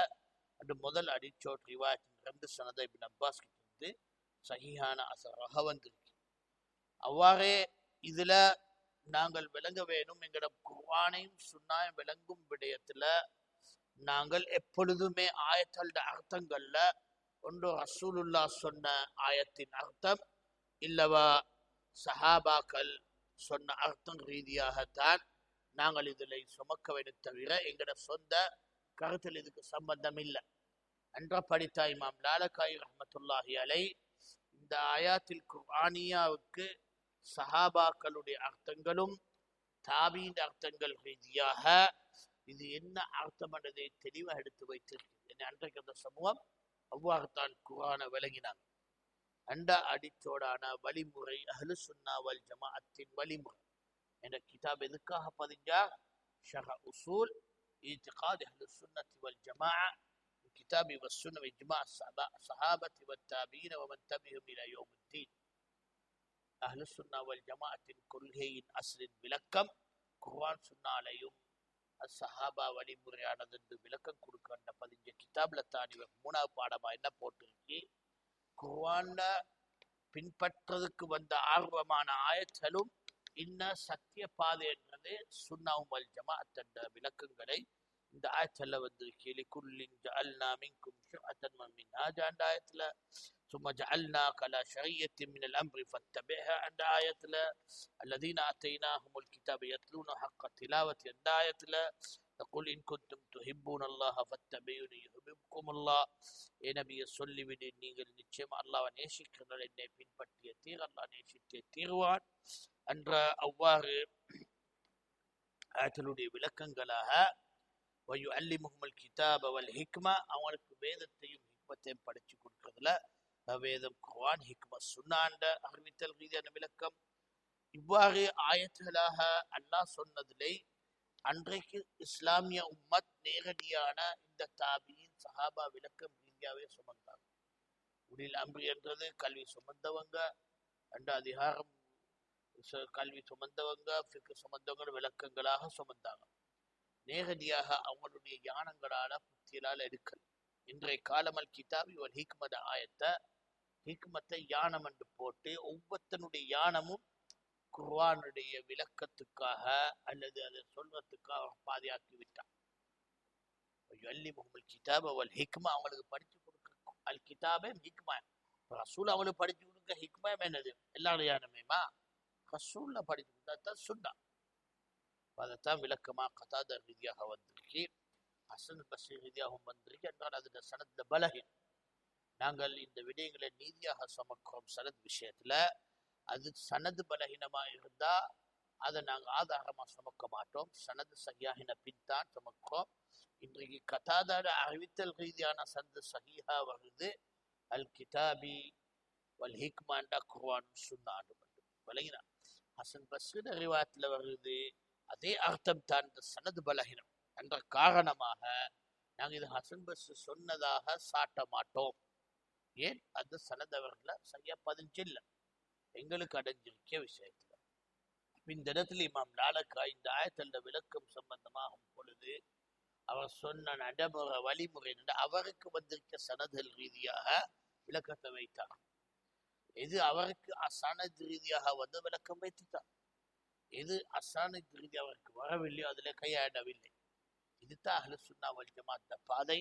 அந்த முதல் அடிச்சோட் ரிவாயத்தின் 2 சனத இப்னு அப்பாஸ் கிட்ட சஹீஹான அசராக வந்திருக்கு. அவ்வாறே இதுல நாங்கள் விளங்க வேணும். எங்களோட குர்ஆனையும் சுன்னாயும் விளங்கும் விடயத்துல நாங்கள் எப்பொழுதுமே ஆயத்தோட அர்த்தங்கள்ல ஒன்று ரசூலுல்லாஹ் சொன்ன ஆயத்தின் அர்த்தம் இல்லவா சஹாபாக்கள் சொன்ன அர்த்தம் ரீதியாகத்தான் நாங்கள் இதில் சுமக்க வேண்டும். தவிர எங்களோட சொந்த கருத்தில் இதுக்கு சம்பந்தம் இல்லை என்ற படித்தா இமாம் லாலக்காய் ரஹ்மத்துல்லாஹி அலைஹி இந்த ஆயாத்தில் குர்ஆனியாவுக்கு சஹாபாக்களுடைய அர்த்தங்களும் தாபீன் அர்த்தங்கள் ரீதியாக இது என்ன அர்த்தம் என்றதை தெளிவாக எடுத்து வைத்திருக்கிறது. அன்றைக்கு அந்த சமூகம் அவ்வாறுத்தான் குர்ஆனை விளங்கினாங்க. அந்த அடிச்சோடான வழிமுறை அஹ்லு சுன்னா வல் ஜமாஅத்தின் வழிமுறை. என்ற கிதாப் எதுக்காக பதிஞ்சா? ஷரஹ் உசூல் இத்திகாத் அஹ்லு சுன்னத்தி வல் ஜமாஅ கிதாப் வஸ்ஸுன்ன வஇஜ்மா' ஸஹாபத்தி வத்தாபீன வமன் தபிஹும் இலா யௌமித்தீன். அஹ்லு சுன்னா வல் ஜமாஅத்தின் கொள்கையின் அஸ்லின் விளக்கம் குர்ஆன் சுன்னாலையும் சஹாபா வழிமுறையானது என்று விளக்கம் கொடுக்கின்ற பதிஞ்ச கிதாப்ல தான் இவர் 3வது பாடமா என்ன போட்டிருக்கு? குர்ஆன்ல பின்பற்றதுக்கு வந்த ஆர்வமான ஆயத்களும் இன்ன சத்திய பாதை என்றது சுன்னாவும் வல் ஜமாஅத் என்ற விளக்கங்களை இந்த ஆயத்துல வந்திருக்கு. லிகுல்லின் ஜஅல்னா மின்கும் ஷர்அத்தன் வ மின்ஹாஜா என்ற ஆயத்துல, ثم جعلناك على شريعة من الأمر فاتبعها عند آية الذين آتيناهم الكتاب يتلون حق تلاوة عند آية تقول إن كنتم تحبون الله فاتبعوني يحببكم الله. ஏ நபியை சொல்லிவிடு, நீங்கள் நிச்சயம் அல்லாஹ்வை நேசிக்கிறீர்கள், என்னை பின்பற்றிய தீர் அல்லாஹ் நேசித்தே தீர்வான் என்ற அவ்வாறு ஆயத்தினுடைய விளக்கங்களாக வயுஅல்லிமுஹுமுல் கிதாப வல் ஹிக்மா, அவங்களுக்கு வேதத்தையும் ஹிக்மத்தையும் படிச்சு கொடுக்கறதுல வேதம் குர்ஆன் ஹிக்மா சுன்னாண்ட அறிவித்தல் ரீதியான விளக்கம். இவ்வாறு ஆயத்துகளாக அல்லாஹ் சொன்னதிலே அன்றைக்கு இஸ்லாமிய உம்மத் நேரடியான இந்த தாபியின் சஹாபா விளக்கம் ரீதியாவே சுமந்தாங்க. உலில் அம்ரி என்றது கல்வி சுமந்தவங்க, ரெண்டு அதிகாரம் கல்வி சுமந்தவங்க, ஃபிக்ஹ் சுமந்தவங்க விளக்கங்களாக சுமந்தாங்க. நேரடியாக அவங்களுடைய யானங்களால புத்தியலால் எடுக்கல். இன்றைய காலமல் கிதாபி ஒரு ஹிக்மத ஆயத்தை ஹிக்மத்தை யானம் என்று போட்டு ஒவ்வொருத்தனுடைய யானமும் குர்ஆனுடைய விளக்கத்துக்காக அல்லது அதை சொல்றதுக்காக பாதையாக்கி விட்டான். கிதாப வல் ஹிக்மா, அவங்களுக்கு படிச்சு கொடுக்க அல் கிதாபே ஹிக்மா. ரசூல் அவங்களுக்கு படிச்சு கொடுக்க ஹிக்மா என்னது? எல்லாரும் யானமேமா ரசூல்ல படிச்சு கொடுத்தா சுன்னா. அதைத்தான் விளக்கமா கதாதா ரீதியாக வந்திருக்கு, ஹசன் பஸ்ரி ரீதியாகவும் வந்திருக்கு. என்றால் அதுல சனத் பலஹீன். நாங்கள் இந்த விடயங்களை நீதியாக சுமக்கிறோம். சனத் விஷயத்துல அது சனது பலகீனமா இருந்தா அதை நாங்கள் ஆதாரமா சுமக்க மாட்டோம். சனது சகியாகின பின்தான் சுமக்கிறோம். இன்றைக்கு கதாதார அறிவித்தல் ரீதியான சனது சகிஹா வருது. அல் கிதாபி வல் ஹிக்மாண்டா குர்ஆன் சுன்னாண்டு பலகீனா. ஹசன் பஸ்ரி ரிவாயத்துல வருது, அதே அர்த்தம் தான். இந்த சனது பலகீனம் என்ற காரணமாக நாங்கள் இது ஹசன் பஸ்ரி சொன்னதாக சாட்ட மாட்டோம். ஏன்? அந்த சனதவர்கள சரியா பதிஞ்சில்லை, எங்களுக்கு அடைஞ்சிருக்கிய விஷயத்துல. இந்த இடத்துல இமாம் லாலக்காய் இந்த ஆயத்தல்ல விளக்கம் சம்பந்தமாகும் பொழுது அவர் சொன்ன நடைமுறை வழிமுறை அவருக்கு வந்திருக்க சனதல் ரீதியாக விளக்கத்தை வைத்தார். இது அவருக்கு அசனத் ரீதியாக வந்து விளக்கம் வைத்துட்டார். எது அசனத் ரீதி அவருக்கு வரவில்லையோ அதுல கையாடவில்லை. இதுதான் அஹ்லு சுன்னா வல் ஜமாஅத் பாதை.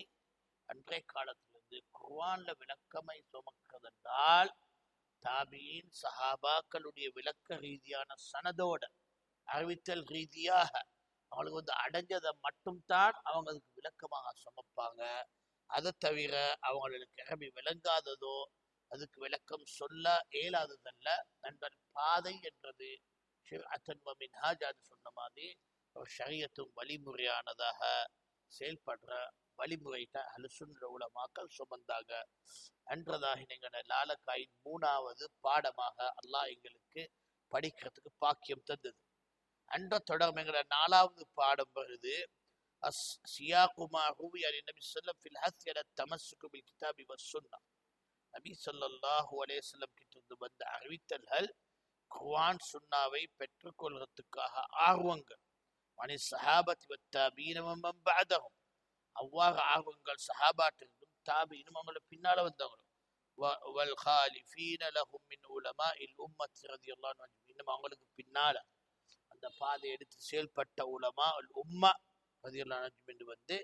அன்றைய காலத்திலிருந்து குர்ஆன்ல விளக்கமை சுமக்கிறதென்றால் தாபியின் சஹாபாக்களுடைய விளக்க ரீதியான சனதோட அறிவித்தல் ரீதியாக அவங்களுக்கு வந்து அடைஞ்சதை மட்டும்தான் அவங்க அதுக்கு விளக்கமாக சுமப்பாங்க. அதை தவிர அவங்களுக்கு அரபி விளங்காததோ அதுக்கு விளக்கம் சொல்ல இயலாததல்ல. நண்பன் பாதை என்றது மின்ஹாஜ் சொன்ன மாதிரி ஒரு ஷரியத்தும் வழிமுறையானதாக செயல்படுற வழிமுறைட்ட அஹ்லுசுன்னah உலமாக்கள் சுமந்தாங்க என்றதாக எங்களோட லாலக்காயின் 3வது பாடமாக அல்லாஹ் எங்களுக்கு படிக்கிறதுக்கு பாக்கியம் தந்தது. அன்ற தொடர்பு எங்களோட 4வது பாடம் வருது. சியாகுமா ரூவி அலி நபி ஸல்லல்லாஹு அலைஹி வஸல்லம் தமஸ்ஸுகு பில் கிதாபி வஸ் சுன்னah. நபி ஸல்லல்லாஹு அலைஹி வஸல்லம் கிட்ட வந்த அறிவித்தல்கள் குர்ஆன் சுன்னாவை பெற்றுக்கொள்வதற்காக ஆர்வங்கள். மனி ஸஹாபத்தி வத்தாபீன வமன் பஅதஹும், அவ்வாறு ஆர்வங்கள் சஹாபாட்டிலும் தாபீனும் அவங்களுக்கு பின்னால வந்தவங்களும். வல் காலிஃபீன லஹும் மின் உலமாஇல் உம்மத்தி ரலியல்லாஹு அன்ஹும், இன்னும் அவங்களுக்கு பின்னால அந்த பாதை எடுத்து செயல்பட்ட உலமா அல் உம்மா ரலியல்லாஹு அன்ஹும் என்று வந்து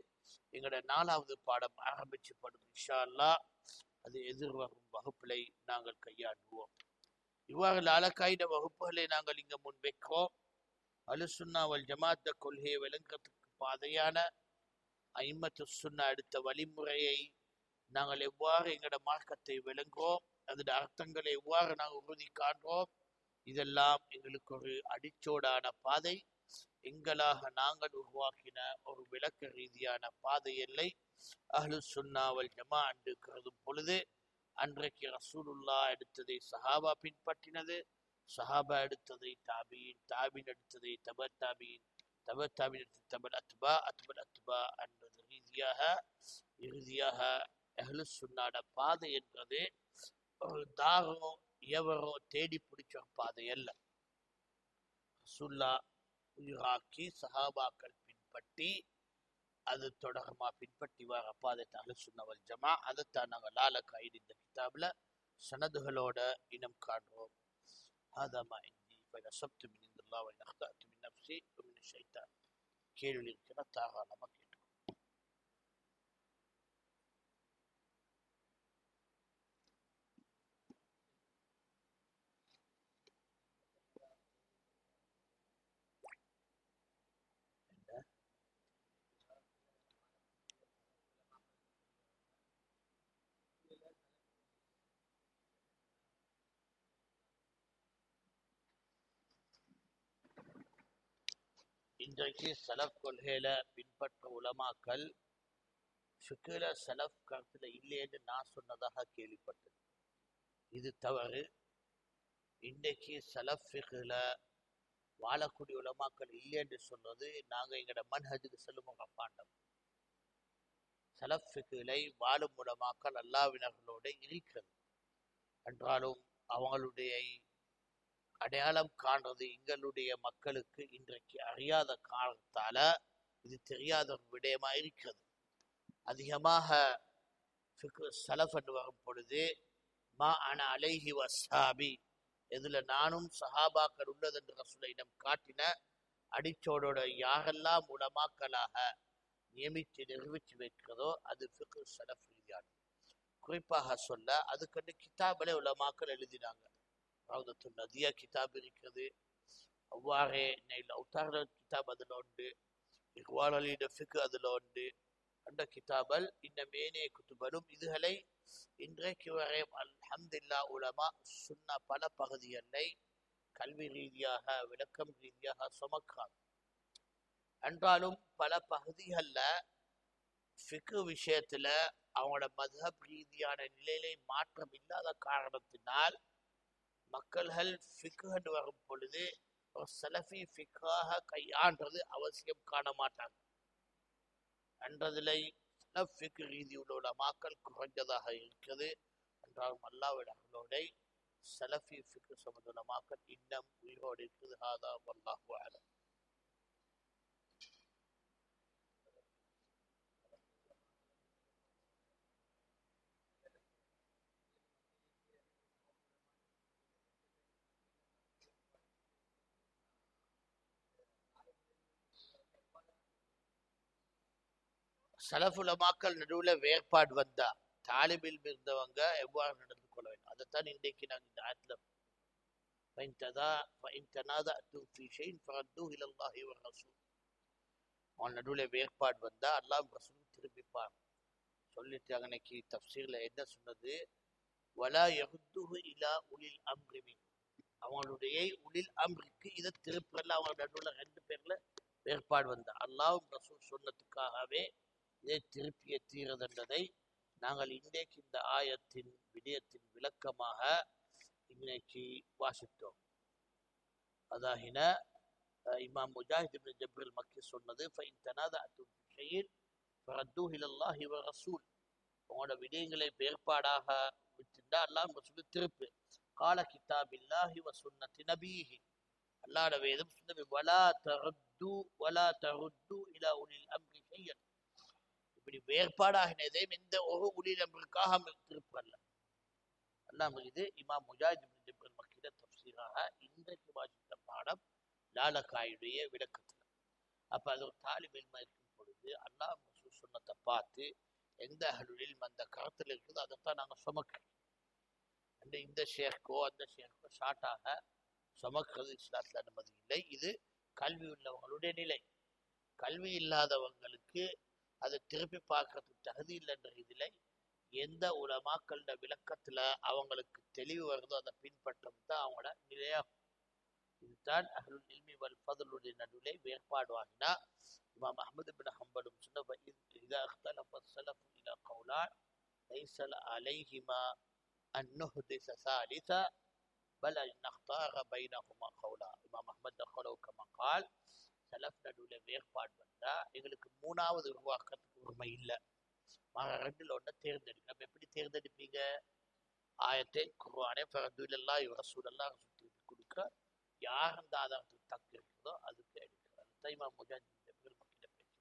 எங்களோட 4வது பாடம் ஆரம்பிச்சுப்படுது. இன்ஷா அல்லாஹ் அது எதிர்வரும் வகுப்புகளை நாங்கள் கையாண்டுவோம். இவ்வாறு லாலக்காயிட வகுப்புகளை நாங்கள் இங்க முன்வைக்கிறோம். அஹ்லுஸ் சுன்னah வல் ஜமாஅத் கொள்கையை விளங்குறதுக்கு பாதையான அய்மத்து சுன்னா எடுத்த வழிமுறையை நாங்கள் எவ்வாறு எங்களோட மார்க்கத்தை விளங்குறோம், அதோட அர்த்தங்களை எவ்வாறு நாங்கள் உறுதி காண்றோம், இதெல்லாம் எங்களுக்கு ஒரு அடிச்சோடான பாதை. எங்களாக நாங்கள் உருவாக்கின ஒரு விளக்க ரீதியான பாதை இல்லை. அஹ்லுஸ் சுன்னah வல் ஜமாஅத் கருதும் பொழுது அன்றைக்கு ரசூலுல்லா எடுத்ததை சஹாபா பின்பற்றினது, சஹாபா எடுத்ததை தாபீன், தாபீன் எடுத்ததை தப தாபீன், தப தாபீன் எடுத்தது தபல் அத்பா, அத்பல் அத்பா என்றது ரீதியாக இறுதியாக அஹ்லு சுன்னாட பாதை என்றது ஒரு தாரோ எவரோ தேடி பிடிச்ச பாதை அல்ல. ரசூலுல்லா உயிராக்கி சஹாபாக்கள் பின்பற்றி அது தொடர்மா பின்பற்றி வர பாதை அஹ்லு சுன்னா வல் ஜமா. அதைத்தான் நாங்கள் லாலக்காயின் இந்த கிதாபில் சனதுகளோட இனம் காண்றோம். هذا ما عندي فإن أصبت من عند الله وإن أخطأت من نفسي ومن الشيطان. கேள்வி இருக்கிற தாராளமா கேட்டு. இன்றைக்கு சலஃப் கொள்கையில பின்பற்ற உலமாக்கள் ஃபிக்ஹ்ல சலஃப் கருத்துல இல்லைன்னு நான் சொன்னதாக கேள்விப்பட்டது. இது தவறு. இன்றைக்கு சலஃப் ஃபிக்ஹ்ல வாழக்கூடிய உலமாக்கள் இல்லைன்னு சொன்னது நாங்க எங்களோட மன்ஹஜுக்கு செல்லும் பாண்டம். சலஃப் ஃபிக்ஹ்லை வாழும் உலமாக்கள் அல்லாஹ்வினர்களோட இருக்கிறது என்றாலும் அவங்களுடைய அடையாளம் காண்றது எங்களுடைய மக்களுக்கு இன்றைக்கு அறியாத காரணத்தால இது தெரியாத ஒரு விடயமா இருக்கிறது. அதிகமாக சலஃப் என்று வரும் பொழுது மா அன அலைஹி வஸ்ஸாபி, இதுல நானும் சஹாபாக்கள் உள்ளது என்று ரசூலிடம் காட்டின அடிச்சோடோட யாரெல்லாம் உலமாக்களாக நியமித்து நிரூபித்து வைக்கிறதோ அது ஃபிக்ஹ் சலஃப் ரீதியானது. குறிப்பாக சொல்ல அதுக்கண்டு கிதாபிலே உலமாக்கள் எழுதினாங்க. ரவுதத்துன் நதியா கிதாப் இருக்கிறது, அவ்வாறே நைல் அவுத்தார கிதாப் அதில் உண்டு, இக்வால் அலிட ஃபிக்ஹ் அதில் உண்டு. அந்த கிதாபல் இன்னும் ஏனைய குத்துபலும் இதுகளை இன்றைக்கு வரை அல்ஹம்துலில்லாஹ் உலமா சுன்னா பல பகுதிகளை கல்வி ரீதியாக விளக்கம் ரீதியாக சுமக்கிறாங்க. என்றாலும் பல பகுதிகளில் ஃபிக்ஹ் விஷயத்துல அவங்களோட மத்ஹப் ரீதியான நிலையிலே மாற்றம் இல்லாத காரணத்தினால் மக்கள்கள் ஃபிக்ஹ் வரும் பொழுது ஒரு சலஃபி ஃபிக்ஹாக கையாண்டது அவசியம் காண மாட்டாங்க. என்றதில் சலஃப் ஃபிக்ஹ் ரீதி உள்ள மக்கள் குறைஞ்சதாக இருக்கிறது. என்றாலும் அல்லாஹ்வினர்களோட சலஃபி ஃபிக்ஹ் சம்பந்தமான மக்கள் இன்னும் உயிரோடு இருக்குது. ஹாதா வல்லாஹு அலம். சலஃப் உலமாக்கள் நடுவில் வேறுபாடு வந்தா தாலிபில் இருந்தவங்க எவ்வாறு நடந்து கொள்ள வேண்டும் அதைத்தான் இன்றைக்கு நாங்கள் இந்த ஆயத்துல அவன் நடுவில் வேறுபாடு வந்தா அல்லாஹ் ரசூலும் திரும்பிப்பான் சொல்லிட்டு அன்னைக்கு தஃப்சீர்ல என்ன சொன்னது, வலா யஹுத்துஹு இலா உலில் அம்ரி மின், அவங்களுடைய உலில் அம்ருக்கு இதை திருப்பல அவங்க நடுவில் ரெண்டு பேர்ல வேறுபாடு வந்தா அல்லாஹ்வும் ரசூல் சொன்னதுக்காகவே இதை திருப்பிய தீரதென்றதை நாங்கள் இன்றைக்கு இந்த ஆயத்தின் விடயத்தின் விளக்கமாக இன்னைக்கு வாசித்தோம். அதாகின இமாம் முஜாஹித் இப்னு ஜப்ர் மக்கி சொன்னது, ஃபைன் தனாதஅதும் ஃபி ஷைஇன் ஃபரத்தூஹு இலல்லாஹி வ ரசூல், உங்களோட விடயங்களை வேறுபாடாக விட்டுண்டா அல்லாஹ் ரசூல் திருப்பு. கால கிதாபில்லாஹி வ சுன்னத்தி நபிஹி, அல்லாஹ்வோட வேதம் சொன்னது, வலா தருத்து இலா உலில் அம்ரி ஷைஅன், இப்படி வேறுபாடாகினதே எந்த ஒரு உலில் அம்ருக்காக திருப்பல்ல. அல்லாஹ் இது இமாம் முஜாஹித் இப்னு ஜப்ர் மக்கிட தஃப்சீராக இன்றைக்கு வாசித்த பாடம் லாலக்காயுடைய விளக்கத்துல. அப்ப அது ஒரு தாலிப் இல்மா இருக்கும் பொழுது அல்லாஹ் ரசூல் சொன்னதை பார்த்து எந்த அஹ்லுல் அந்த கருத்துல இருக்குதோ அதைத்தான் நாங்கள் சுமக்கிறோம். இந்த ஷேக்கோ அந்த ஷேக்கோ ஷார்ட்டாக சுமக்கிறது இஸ்லாத்தில் அனுமதி இல்லை. இது கல்வி உள்ளவங்களுடைய நிலை. கல்வி இல்லாதவங்களுக்கு அதை திருப்பி பார்க்கறதுக்கு தகுதி இல்லைன்ற இதில் எந்த உலமாக்களோட விளக்கத்துல அவங்களுக்கு தெளிவு வருதோ அதை பின்பற்றது தான் அவங்களோட நிலையாகும். இதுதான் அஹ்லுல் இல்மி வல் ஃபத்லுடைய நடுவிலே வேறுபாடு வாங்கினா இமாம் அஹ்மது பின் ஹம்பலும் சொன்ன, இதா இக்தலஃப ஸலஃபு இலா கௌலான் லைஸ அலைஹிமா அன் நுஹ்திஸ ஸாலிஸா பல் அன் நக்தார பைனஹுமா கௌலா. இமாம் அஹ்மத் தஹ்லவு கமா கால், சலஃப் நடுவில் வேறுபாடு வந்தா எங்களுக்கு மூணாவது உருவாக்கத்துக்கு உரிமை இல்லை, ரெண்டுல ஒன்றை தேர்ந்தெடுக்க. நம்ம எப்படி தேர்ந்தெடுப்பீங்க? ஆயத்தை குர்ஆனை ஃபரதுல்லல்லாஹி வ ரசூலல்லாஹ் திருப்பி கொடுக்க, யார் அந்த ஆதாரத்துக்கு தக்கு இருக்குதோ அதுக்கு எடுக்கிறது. அதுதான் இமாம் முஜாஹித் பெருமக்கிட்ட பேச்சு.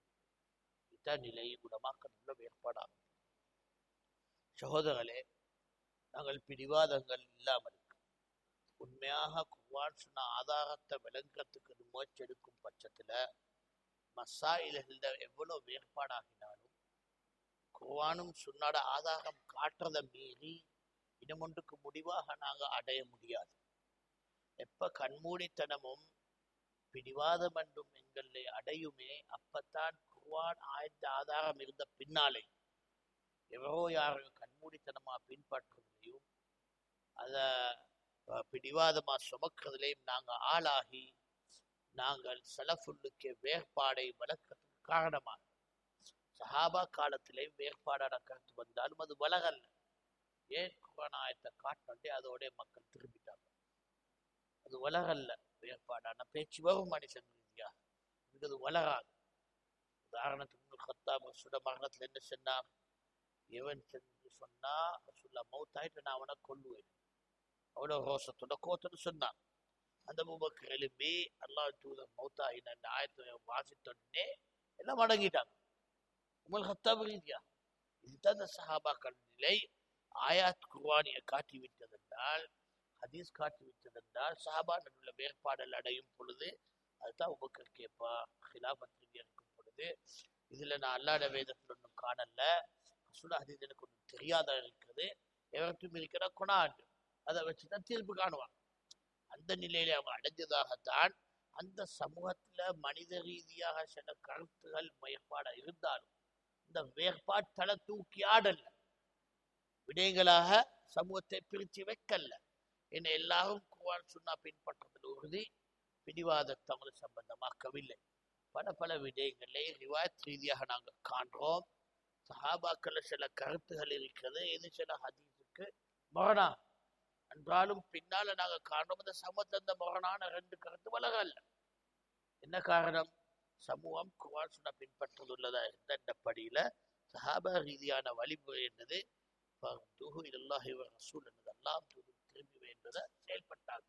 இதுதான் நிலை உலமாக்கள் உள்ள வேறுபாடாகும். சகோதரர்களே, நாங்கள் பிடிவாதங்கள் இல்லாமல் உண்மையாக குர்ஆன் சொன்ன ஆதாரத்தை விளங்குறதுக்கு முயற்சி எடுக்கும் பட்சத்துல மசாயில்கள்ல எவ்வளவு வேறுபாடாகினாலும் குர்ஆனும் சுன்னாட ஆதாரம் காட்டுறதை மீறி இன்னமொன்றுக்கு முடிவாக நாங்க அடைய முடியாது. எப்ப கண்மூடித்தனமும் பிடிவாதம் என்றும் எங்களை அடையுமே, அப்பத்தான் குர்ஆன் ஆயத்த ஆதாரம் இருந்த பின்னாலே எவரோ யாரையும் கண்மூடித்தனமா பின்பற்றுவதையும் அத பிடிவாதமா சுமக்கிறதுலையும் நாங்க ஆளாகி நாங்கள் சலஃபுல்லுக்கு வேறுபாடை வளர்க்கறதுக்கு காரணமாக சஹாபா காலத்திலே வேறுபாடான கருத்து வந்தாலும் அது வளரல்ல. ஏன்? குர்ஆன் ஆயத்தை காட்டே அதோட மக்கள் திரும்பிட்டாங்க. அது வளரல்ல. வேறுபாடான பேச்சு வரும் மனுஷன் ரீதியாக, அது வளராது. உதாரணத்துக்கு கத்தாப் சுட மரணத்துல என்ன சொன்னார்? எவன் சென்று சொன்னா ரசூலுல்லாஹ் மௌத்தாயிட்டு நான் அவனை கொல்லுவேன், அவ்வளவு ரோசத்தோட கோத்தன்னு சொன்னான். அந்த அபூபக்கர் எழும்பி அல்லாஹ் தூதர் மௌத்தாயின அந்த ஆயத்தை வாசித்தோடனே எல்லாம் அடங்கிட்டாங்க. உமல் கத்தாப் ரீதியா இதுதான் இந்த சஹாபாக்கள் நிலை. ஆயாத் குர்ஆனியை காட்டிவிட்டதென்றால், ஹதீஸ் காட்டிவிட்டதென்றால் சஹாபா நடுவுள்ள வேறுபாடல் அடையும் பொழுது அதுதான் அபூபக்கர் கேட்பா ஹிலாஃபத் இருக்கும் பொழுது, இதுல நான் அல்லாஹ்ட வேதத்தில் ஒன்றும் காணல, ரசூலுல்லாஹ் ஹதீஸ் எனக்கு ஒன்றும் தெரியாதா இருக்குது, எவர்ட்டும் இருக்கிற குனான் அதை வச்சுதான் தீர்ப்பு காணுவாங்க. அந்த நிலையில அவங்க அடைஞ்சதாகத்தான் அந்த சமூகத்துல மனித ரீதியாக சில கருத்துகள் வேறுபாட இருந்தாலும் இந்த வேறுபாட்டை தூக்கி ஆடல்ல, விடயங்களாக சமூகத்தை பிரித்து வைக்கல. என்ன எல்லாரும் குர்ஆன் சுன்னா பின்பற்றதில் உறுதி, பிடிவாதத்தை அவங்களுக்கு சம்பந்தமாக்கவில்லை. பல விடயங்களை ரிவாயத் ரீதியாக நாங்கள் காண்றோம். சஹாபாக்கள் சில கருத்துகள் இருக்கிறது, இது சில ஹதீஸுக்கு முரணா என்றாலும் பின்னால நாங்கள் காண்றோம் இந்த சமூகத்தில் அந்த முரணான ரெண்டு கருத்து வளரல்ல. என்ன காரணம்? சமூகம் குர்ஆன் சுன்னா பின்பற்றுள்ளதா இருந்த இந்த படியில சஹாபா ரீதியான வழிமுறை என்னது? இலல்லாஹி வ ரசூல் என்னது? அல்லாஹ் திரும்பி என்பதை செயல்பட்டாங்க.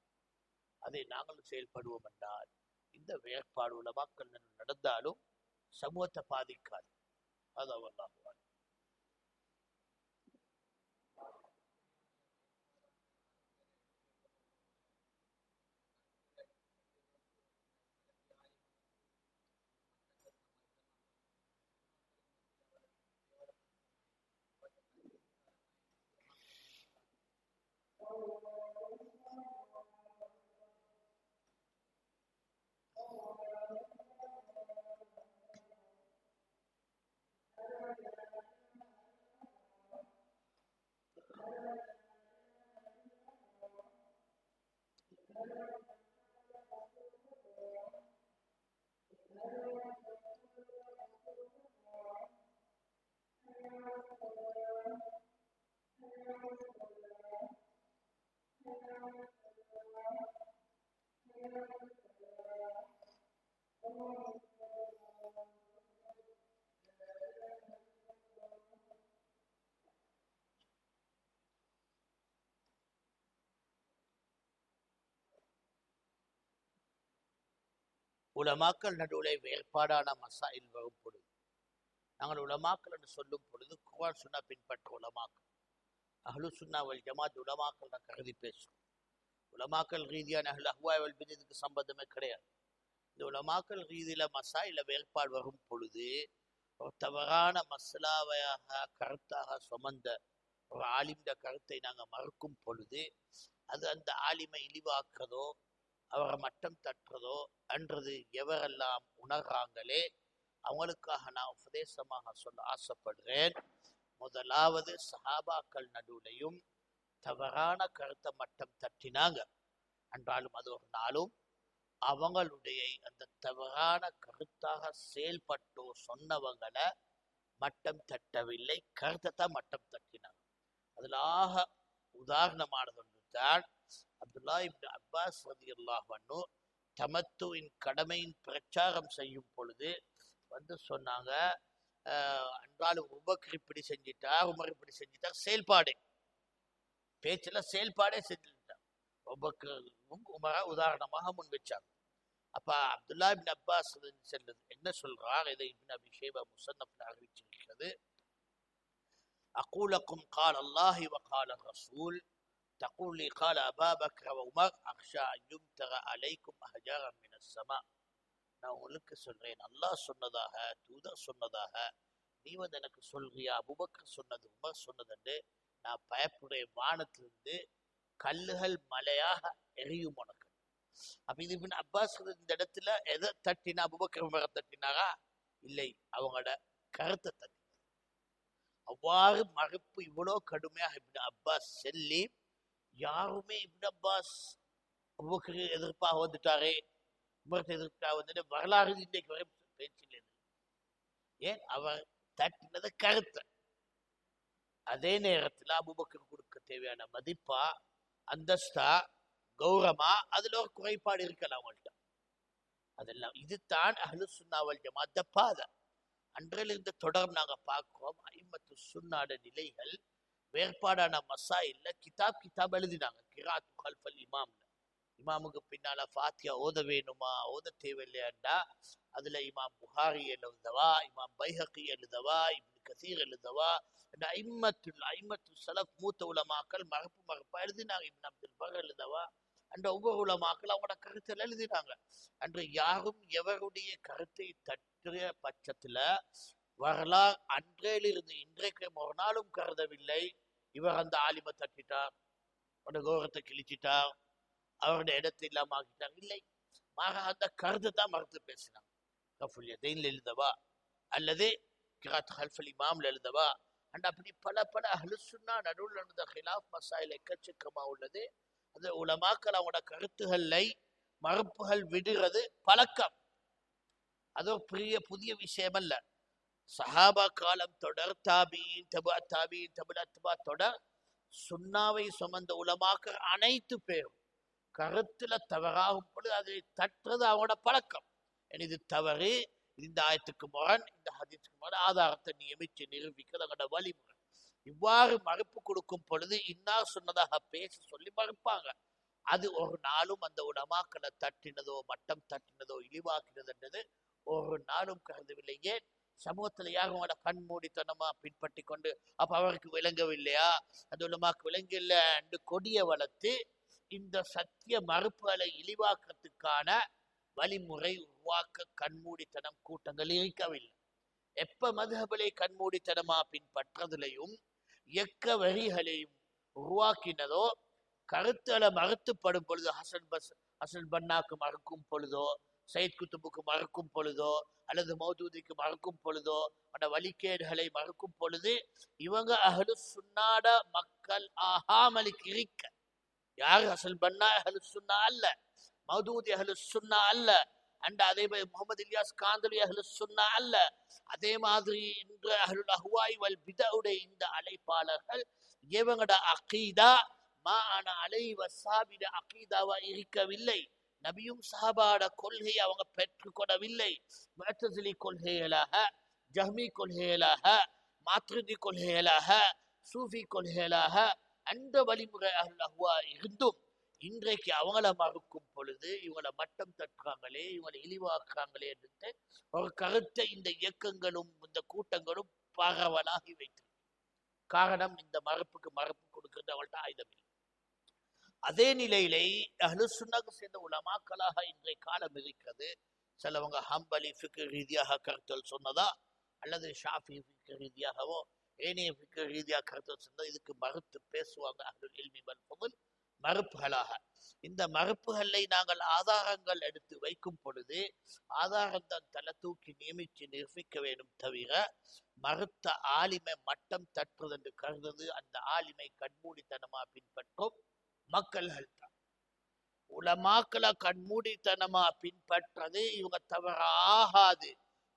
அதை நாங்களும் செயல்படுவோம் என்றால் இந்த வேறுபாடு உலமாக்கள் நடந்தாலும் சமூகத்தை பாதிக்காது. அது அல்லாஹ். உலமாக்கள் நடுவுல வேறுபாடான மசாயில் வரும் பொழுது நாங்கள் உலமாக்கள் என்று சொல்லும் பொழுது குர்ஆன் சுன்னா பின்பற்ற உலமாக்கள், அஹ்லு சுன்னா வல் ஜமாத் உலமாக்கள் நான் கருதி பேசும். உலமாக்கள் ரீதியான அஹ்வாவல் பிதத்துக்கு சம்பந்தமே கிடையாது. இந்த உலமாக்கள் ரீதியில மசாயில வேறுபாடு வரும் பொழுது ஒரு தவறான மஸ்லாவையாக கருத்தாக சுமந்த ஒரு ஆலிம்ட கருத்தை நாங்கள் மறுக்கும் பொழுது அது அந்த ஆலிமை இழிவாக்குறதோ அவரை மட்டம் தட்டுறதோ என்றது எவரெல்லாம் உணர்றாங்களே அவங்களுக்காக நான் உபதேசமாக சொல்ல ஆசைப்படுறேன். முதலாவது சஹாபாக்கள் நடுவுலையும் தவறான கருத்தை மட்டம் தட்டினாங்க என்றாலும் அது ஒரு நாளும் அவங்களுடைய அந்த தவறான கருத்தாக செயல்பட்டோ சொன்னவங்களை மட்டம் தட்டவில்லை, கருத்தை தான் மட்டம் தட்டினாங்க. அதிலாக உதாரணமானது ஒன்று தான் அப்துல்லா இப்னு அப்பாஸ் ரலியல்லாஹு அன்ஹு தமத்துவின் கடமையின் பிரச்சாரம் செய்யும் பொழுது வந்து சொன்னாங்க, அன்றாலும் உபக்கர் இப்படி செஞ்சிட்டார், உமர் இப்படி செஞ்சிட்டார், செயல்பாடு பேச்சுல செயல்பாடே செஞ்சுட்டார். உபக்கரும் உமரா உதாரணமாக முன் வச்சாங்க. அப்ப அப்துல்லா இப்னு அப்பாஸ் செல்லுது என்ன சொல்றார், இதை இப்னு அபி ஷைபா முஸன்னஃப்ல அறிவிச்சிருக்கிறது. அகூலக்கும் قال الله وقال الرسول تقول لي قال أبا بكر وعمر أخشى أن يمطر عليكم أحجارا من السماء. நான் உங்களுக்கு சொல்றேன், அல்லாஹ் சொன்னதாக தூதர் சொன்னதாக நீ வந்து எனக்கு சொல்றியா, அபூபக்கர் சொன்னது உமர் சொன்னது, நான் பயப்படுறேன் வானத்திலிருந்து கல்லுகள் மலையாக எரியும் உனக்கு. அப்ப இது இப்னு அப்பாஸ் இந்த இடத்துல எதை தட்டினா, அபூபக்கர் உமரை தட்டினாரா? இல்லை, அவங்களோட கருத்தை தட்டி. அவ்வாறு மறுப்பு இவ்வளவு கடுமையாக இப்னு அப்பாஸ் சொல்லி யாருமே இப்னு அப்பாஸ் அபூபக்கர் எதிர்ப்பாக வந்துட்டாரே, உமருக்கு எதிர்ப்பாக வந்துட்டு வரலாறு இன்றைக்கு வரை பேச்சில் எது. ஏன் அவர் தட்டினது கருத்தை. அதே நேரத்தில் அபூபக்கர் கொடுக்க தேவையான மதிப்பா, அந்தஸ்தா, கௌரவமா அதுல ஒரு குறைபாடு இருக்கலாம் அவங்கள்ட்ட. அதெல்லாம் இதுதான் அஹ்லுஸ் சுன்னா வல் ஜமாஅத் பாதை. அன்றிலிருந்து தொடர்ந்து நாங்க பார்க்கிறோம், அஇம்மத்து சுன்னாட நிலைகள் வேறுபாடான மசாயில்ல கிதாப் எழுதினாங்க. கிராத் கல்ஃபல் இமாம்ல, இமாமுக்கு பின்னால ஃபாத்தியா ஓத வேணுமா ஓத தேவையில்லையாண்டா அதுல இமாம் புகாரி எழுதவா, இமாம் பைஹகி எழுதவா, இப்னு கசீர் எழுதவா, ஐம்மத்து சலஃப் மூத்த உலமாக்கள் மறுப்பா எழுதினாங்க. இப்னு அப்துல் பர் எழுதவா, அந்த ஒவ்வொரு உலமாக்கள் அவங்களோட கருத்தில் எழுதினாங்க. அன்று யாரும் எவருடைய கருத்தை தற்றிய பட்சத்துல வரலாறு அன்றையிலிருந்து இன்றைக்கு ஒரு நாளும் கருதவில்லை இவர் அந்த ஆலிமை தட்டிட்டார், அவருடைய கௌரவத்தை கிழிச்சிட்டார், அவருடைய இடத்தை இல்லாம ஆக்கிட்டார். இல்லை, அந்த கருத்தை தான் மறுத்து பேசினாங்க. கஃபுல் யதைன்ல எழுதவா அல்லது கிராத் கல்ஃபல் இமாம்ல எழுதவா, அண்ட் அப்படி பல அஹ்லுஸ் சுன்னா நடுவில் நடந்த ஹிலாஃப் மசாயில் எக்கச்சக்கமா உள்ளது. அது உலமாக்கள் அவங்களோட கருத்துக்களை மறுப்புகள் விடுறது பழக்கம். அது ஒரு புதிய விஷயம் அல்ல. சஹாபா காலம் தொடர், தாபீன், தபு தொடர் சுன்னாவை சுமந்த உலமாக்கள் அனைத்து பேரும் கருத்துல தவறாகும் பொழுது அதை தட்டுறது அவங்களோட பழக்கம். இது தவறு, இந்த ஆயத்துக்கு முரண், இந்த ஹதீஸுக்கு முரண், ஆதாரத்தை நியமிச்சு நிரூபிக்கிறது அவங்களோட வழிமுறை. இவ்வாறு மறுப்பு கொடுக்கும் பொழுது இன்னார் சொன்னதாக பேச சொல்லி மறுப்பாங்க. அது ஒரு நாளும் அந்த உலமாக்களை தட்டினதோ மட்டம் தட்டினதோ இழிவாக்கினதுன்றது ஒரு நாளும் கருதவில்லை. ஏன் சமூகத்துல யாரும் அவங்களோட கண் மூடித்தனமா பின்பற்றி கொண்டு அப்ப அவருக்கு விளங்கவில்லையா, அந்த உலமாக்கு விளங்கல என்று கொடிய வளர்த்து இந்த சத்திய மறுப்புகளை இழிவாக்கத்துக்கான வழிமுறை உருவாக்க கண்மூடித்தனம் கூட்டங்கள் இருக்கவில்லை. எப்ப மதுஹபலை கண்மூடித்தனமா பின்பற்றதிலையும் இயக்க வரிகளையும் உருவாக்கினதோ, கருத்துகளை மறுத்துப்படும் பொழுதோ, ஹசன் பன்னாக்கு மறுக்கும் பொழுதோ, சையத் குத்துபுக்கு மறுக்கும் பொழுதோ, அல்லது மௌதூதிக்கு மறுக்கும் பொழுதோ, அந்த வழிகேடுகளை மறுக்கும் பொழுது இவங்க அஹ்லுஸ் சுன்னாட மக்கள் ஆகாமலுக்கு இருக்க. யார் ஹசன் பன்னா அஹ்லுஸ் சுன்னா அல்ல, மௌதூதி அஹ்லுஸ் சுன்னா அல்ல, அண்ட் அதே மாதிரி முகமது இலியாஸ் காந்தலி அஹ்லுஸ் சுன்னா அல்ல. அதே மாதிரி இன்று அஹ்லுல் அஹ்வாய் வல் பிதஉடைய இந்த அழைப்பாளர்கள் இவங்களோட அகீதா மாஅன அலைஹி வஸஹாபிட அகீதாவா இருக்கவில்லை. நபியும் சஹாபாட கொள்கையை அவங்க பெற்றுக்கொள்ளவில்லை. முஅ்தஸிலி கொள்கைகளாக, ஜஹ்மி கொள்கைகளாக, மாத்ரிதி கொள்கைகளாக, சூஃபி கொள்கைகளாக அந்த வழிமுறை அஹ்லுல் அஹ்வா இருந்தும் இன்றைக்கு அவங்கள மறுக்கும் பொழுது இவங்களை மட்டம் தட்டுறாங்களே, இவங்களை இழிவாக்குறாங்களே என்று ஒரு கருத்தை இந்த இயக்கங்களும் இந்த கூட்டங்களும் பரவலாகி வைத்து. காரணம், இந்த மறுப்பு கொடுக்கிறது அவங்கள்ட்ட ஆயுதம் இல்லை. அதே நிலையிலே அஹ்லுஸ் சுன்னாக்கு சேர்ந்த உலமாக்களாக இன்றைய காலம் இருக்கிறது. சிலவங்க ஹம்பலி ஃபிக்ர் ரீதியாக கருத்தல் சொன்னதா அல்லது ஷாஃபி ஃபிக்ர் ரீதியாகவோ ஏனைய ஃபிக்ர் ரீதியாக கருத்தல் சொன்னதா இதுக்கு மறுத்து பேசுவாங்க. அஹ்லுல் இல்மி வல் ஃபضல் மறுப்புகளாக. இந்த மறுப்புகளை நாங்கள் ஆதாரங்கள் எடுத்து வைக்கும் பொழுது ஆதாரத்தை தலை தூக்கி நியமித்து நிரூபிக்க வேண்டும் தவிர மறுத்த ஆலிமை மட்டம் தட்டுறது என்று கருதுவது அந்த ஆலிமை கண்மூடித்தனமா பின்பற்றும் மக்கள்கள் தான். உலமாக்களை கண்மூடித்தனமா பின்பற்றது இவங்க தவறாகாது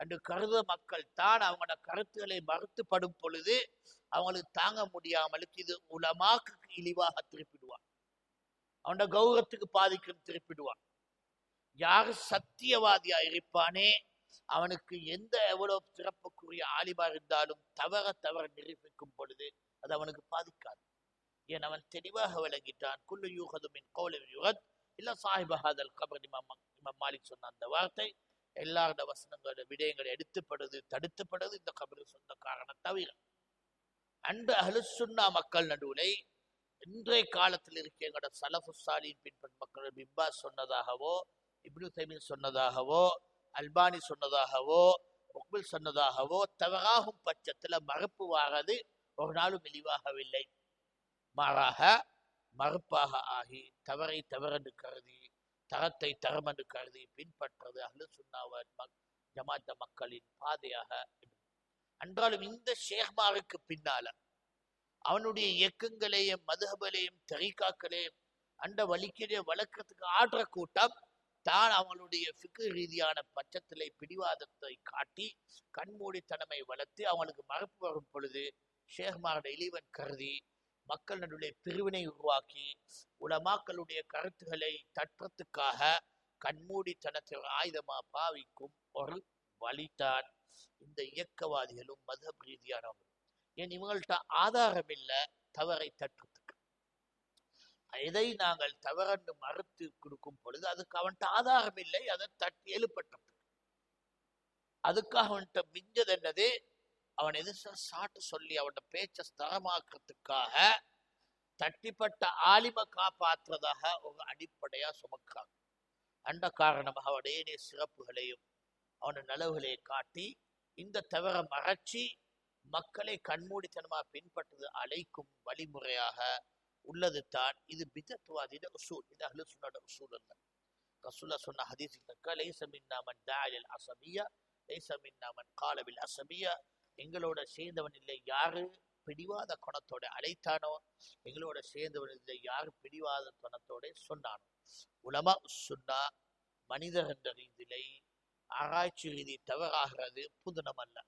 என்று கருத மக்கள் தான் அவங்களோட கருத்துக்களை மறுத்துப்படும் பொழுது அவங்களுக்கு தாங்க முடியாமலுக்கு இது உலமாக்கு இழிவாக திருப்பிடுவான், அவனோட கௌரவத்துக்கு பாதிக்கும் திருப்பிடுவான். யாரு சத்தியவாதியா இருப்பானே அவனுக்கு எவ்வளவு சிறப்புக்குரிய ஆலிமா இருந்தாலும் தவற நிரூபிக்கும் பொழுது அது அவனுக்கு பாதிக்காது. ஏன் அவன் தெளிவாக விளங்கிட்டான். குல்லு யூஹதுமின் கௌலின் யுகத் இல்ல சாஹிபஹாதல் கபர். இமாம் மாலிக் சொன்ன அந்த வார்த்தை எல்லாரோட வசனங்களோட விடயங்களை எடுத்துப்படுது தடுத்துப்படுது இந்த கபருக்கு சொந்த காரணம் தவிர. அன்று அஹ்லுசுன்னா மக்கள் நடுவுலை இன்றைய காலத்தில் இருக்க எங்களோட சலஃபு சாலிஹின் பின்பற்ற மக்கள் பிம்பா சொன்னதாகவோ, இப்னு தைமியா சொன்னதாகவோ, அல்பானி சொன்னதாகவோ, முக்பில் சொன்னதாகவோ தவறாகும் பட்சத்துல மறுப்பு வாரது ஒரு நாளும் இழிவாகவில்லை. மாறாக மறுப்பாக ஆகி தவறை தவறென்று கருதி தரத்தை தரம் என்று கருதி பின்பற்றது அஹ்லுசுன்னா ஜமாத்த மக்களின் பாதையாக. என்றாலும் இந்த ஷேக்மாருக்கு பின்னால அவனுடைய இயக்கங்களையும் மதுஹபலையும் தரீகாக்களையும் அந்த வலிக்கைய வளர்க்கறதுக்கு ஆடுற கூட்டம் தான் அவங்களுடைய ஃபிக்ஹ் ரீதியான பட்சத்திலே பிடிவாதத்தை காட்டி கண்மூடித்தனமை வளர்த்து அவங்களுக்கு மறுப்பு வரும் பொழுது ஷேக்மாரோட இழிவன் கருதி மக்கள் நடுவே பிரிவினை உருவாக்கி உலமாக்களுடைய கருத்துக்களை தட்டுறதுக்காக கண்மூடித்தனத்தை ஆயுதமா பாவிக்கும் ஒரு வழிதான் இந்த இயக்கவாதிகளும் மதப் ரீதியானவர்கள். ஏன் இவங்கள்ட்ட ஆதாரம் இல்லை தவறை தட்டுறதுக்கு. இதை நாங்கள் தவறன்னு மறுத்து கொடுக்கும் பொழுது அதுக்கு அவன்கிட்ட ஆதாரம் இல்லை, அதை தட்டி எழுப்பட்டதுக்கு. அதுக்காக அவன்கிட்ட மிஞ்சது என்னது, அவன் எதிர்த்து சாட்டு சொல்லி அவனோட பேச்சை ஸ்தரமாக்குறதுக்காக தட்டிப்பட்ட ஆலிம காப்பாற்றுறதாக ஒரு அடிப்படையா சுமக்கிறாங்க. அந்த காரணமாக அவனுடைய சிறப்புகளையும் அவனோட நலவுகளை காட்டி இந்த தவற மறைச்சி மக்களை கண்மூடித்தனமா பின்பற்றது அழைக்கும் வழிமுறையாக உள்ளது தான் இது பிதத்வாதியோட உசூல். இது அஹ்லுசுன்னாவோட உசூல் அல்ல. ரசூலுல்லாஹ் சொன்ன ஹதீஸ் லைஸ மின்னா மன் தஆ இலல் அஸபிய்யா லைஸ மின்னா மன் கால பில் அஸபிய்யா. எங்களோட சேர்ந்தவன் இல்லை யாரு பிடிவாத குணத்தோட அழைத்தானோ, எங்களோட சேர்ந்தவன் இல்லை யாரு பிடிவாத குணத்தோட சொன்னானோ. உலமா சுன்னா மனிதர் என்ற ரீதியிலை ஆராய்ச்சி ரீதி தவறாகிறது புதுனம் அல்ல.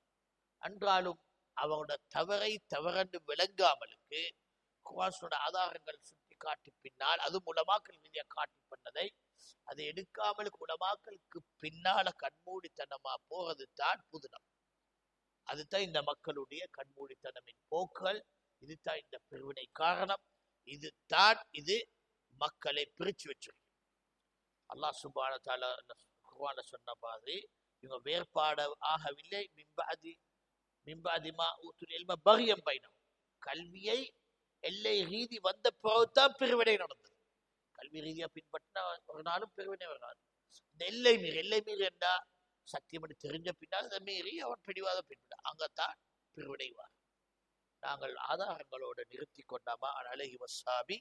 என்றாலும் அவனோட தவறை தவறென்று விளங்காமலுக்கு குர்ஆனோட ஆதாரங்கள் சுட்டி காட்டி பின்னால் அது உலமாக்கள் ரீதியா காட்டி பண்ணதை அதை எடுக்காமலுக்கு உலமாக்களுக்கு பின்னால கண்மூடித்தனமா போறது தான் புதுனம். அதுதான் இந்த மக்களுடைய கண்மூடித்தனமின் போக்கள். இதுதான் இந்த பிரிவினை காரணம். இது மக்களை பிரிச்சு வச்சிருக்கு. அல்லாஹ் சுப்ஹானஹு வ தஆலா குர்ஆன்ல சொன்ன மாதிரி இவங்க வேறுபாடு ஆகவில்லை. மிம்பஅதி மா ஊத்துல் இல்ம பகியம் பைனஹும். கல்வியை எல்லை ரீதி வந்த பிறகுதான் பிரிவினை நடந்தது. கல்வி ரீதியா பின்பற்றினா ஒரு நாளும் பிரிவினை வராது. இந்த எல்லை மீறி என்றா சத்தியம் என்று தெரிஞ்ச பின்னால் அதை மீறி அவன் பிடிவாத பின்பற்ற அங்கத்தான் பிரிவினைவார். நாங்கள் ஆதாரங்களோடு நிறுத்தி கொண்டாமா அழகி வசாபி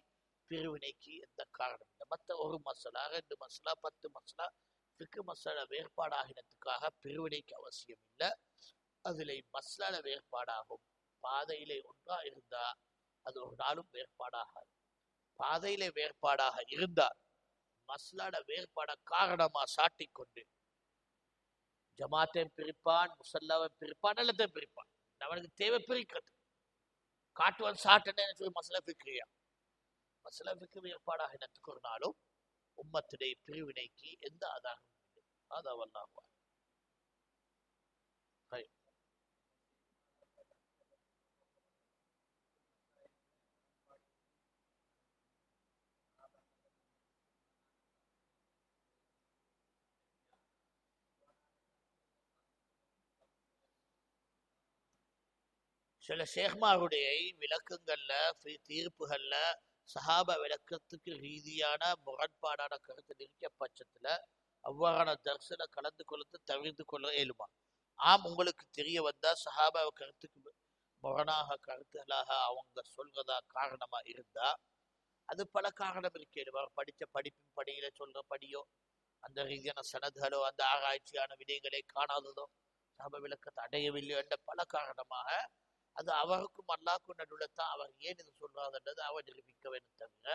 பிரிவினைக்கு எந்த காரணம் இல்லை. மற்ற ஒரு மசாலா 2 மசாலா 10 மசாலா ஃபிக்கு மசாலா வேறுபாடாகினத்துக்காக பிரிவினைக்கு அவசியம் இல்லை. அதில் மசாலா வேறுபாடாகும். பாதையிலே ஒன்றா இருந்தா அது ஒரு நாளும் வேறுபாடாகாது. பாதையிலே வேறுபாடாக இருந்தால் மஸ்லாட வேறுபாட காரணமா சாட்டிக்கொண்டு ஜமாத்தையும் பிரிப்பான், முசல்லாவையும் பிரிப்பான், எல்லாத்தையும் பிரிப்பான். அவனுக்கு தேவை பிரிக்கிறது. காட்டுவன் சாட்டுன்னு சொல்லி மசலா ஃபிக்ரியா மசலா ஃபிக்ரி வேறுபாடாக இனத்துக்கு ஒரு நாளும் உம்மத்துடைய பிரிவினைக்கு எந்த ஆதாரமும் இல்லை. அதான் வல்லாஹ். சில ஷேக்மாருடைய விளக்கங்கள்ல தீர்ப்புகள்ல சஹாபா விளக்கத்துக்கு ரீதியான முரண்பாடான கருத்து நிற்க பட்சத்துல அவ்வாறான தர்சனை கலந்து கொள்வது தவிர்த்து கொள்ள இயலுமா? ஆம், உங்களுக்கு தெரிய வந்தா சஹாபா கருத்துக்கு முரணாக கருத்துகளாக அவங்க சொல்றதா காரணமா இருந்தா அது பல காரணம் இருக்கேன். படிச்ச படிப்பின் படியில சொல்ற படியோ அந்த ரீதியான சனதுகளோ அந்த ஆராய்ச்சியான விடயங்களை காணாததோ சஹாபா விளக்கத்தை அடையவில்லையோ என்ற பல காரணமாக அது அவருக்கும் அல்லாஹ்வுக்கும் நடுவுல தான் அவர் ஏன் இது சொல்றாருன்றது அவர் நிரூபிக்க வேண்டும். தவிர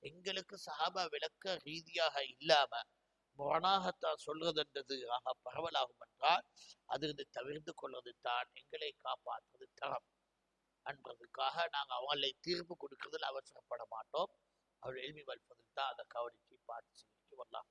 எங்களுக்கு சஹாபா விளக்க ரீதியாக இல்லாம முரணாகத்தான் சொல்றதுன்றது ஆக பரவலாகும் என்றால் அது தவிர்த்து கொள்வது தான் எங்களை காப்பாற்றுவது தரம் என்றதுக்காக நாங்கள் அவங்களை தீர்ப்பு கொடுக்கறதில் அவசரப்பட மாட்டோம். அவர்கள் எழுதி வளர்ப்பதில் தான் அதை கவனித்து பார்த்து செய்ய வரலாம்.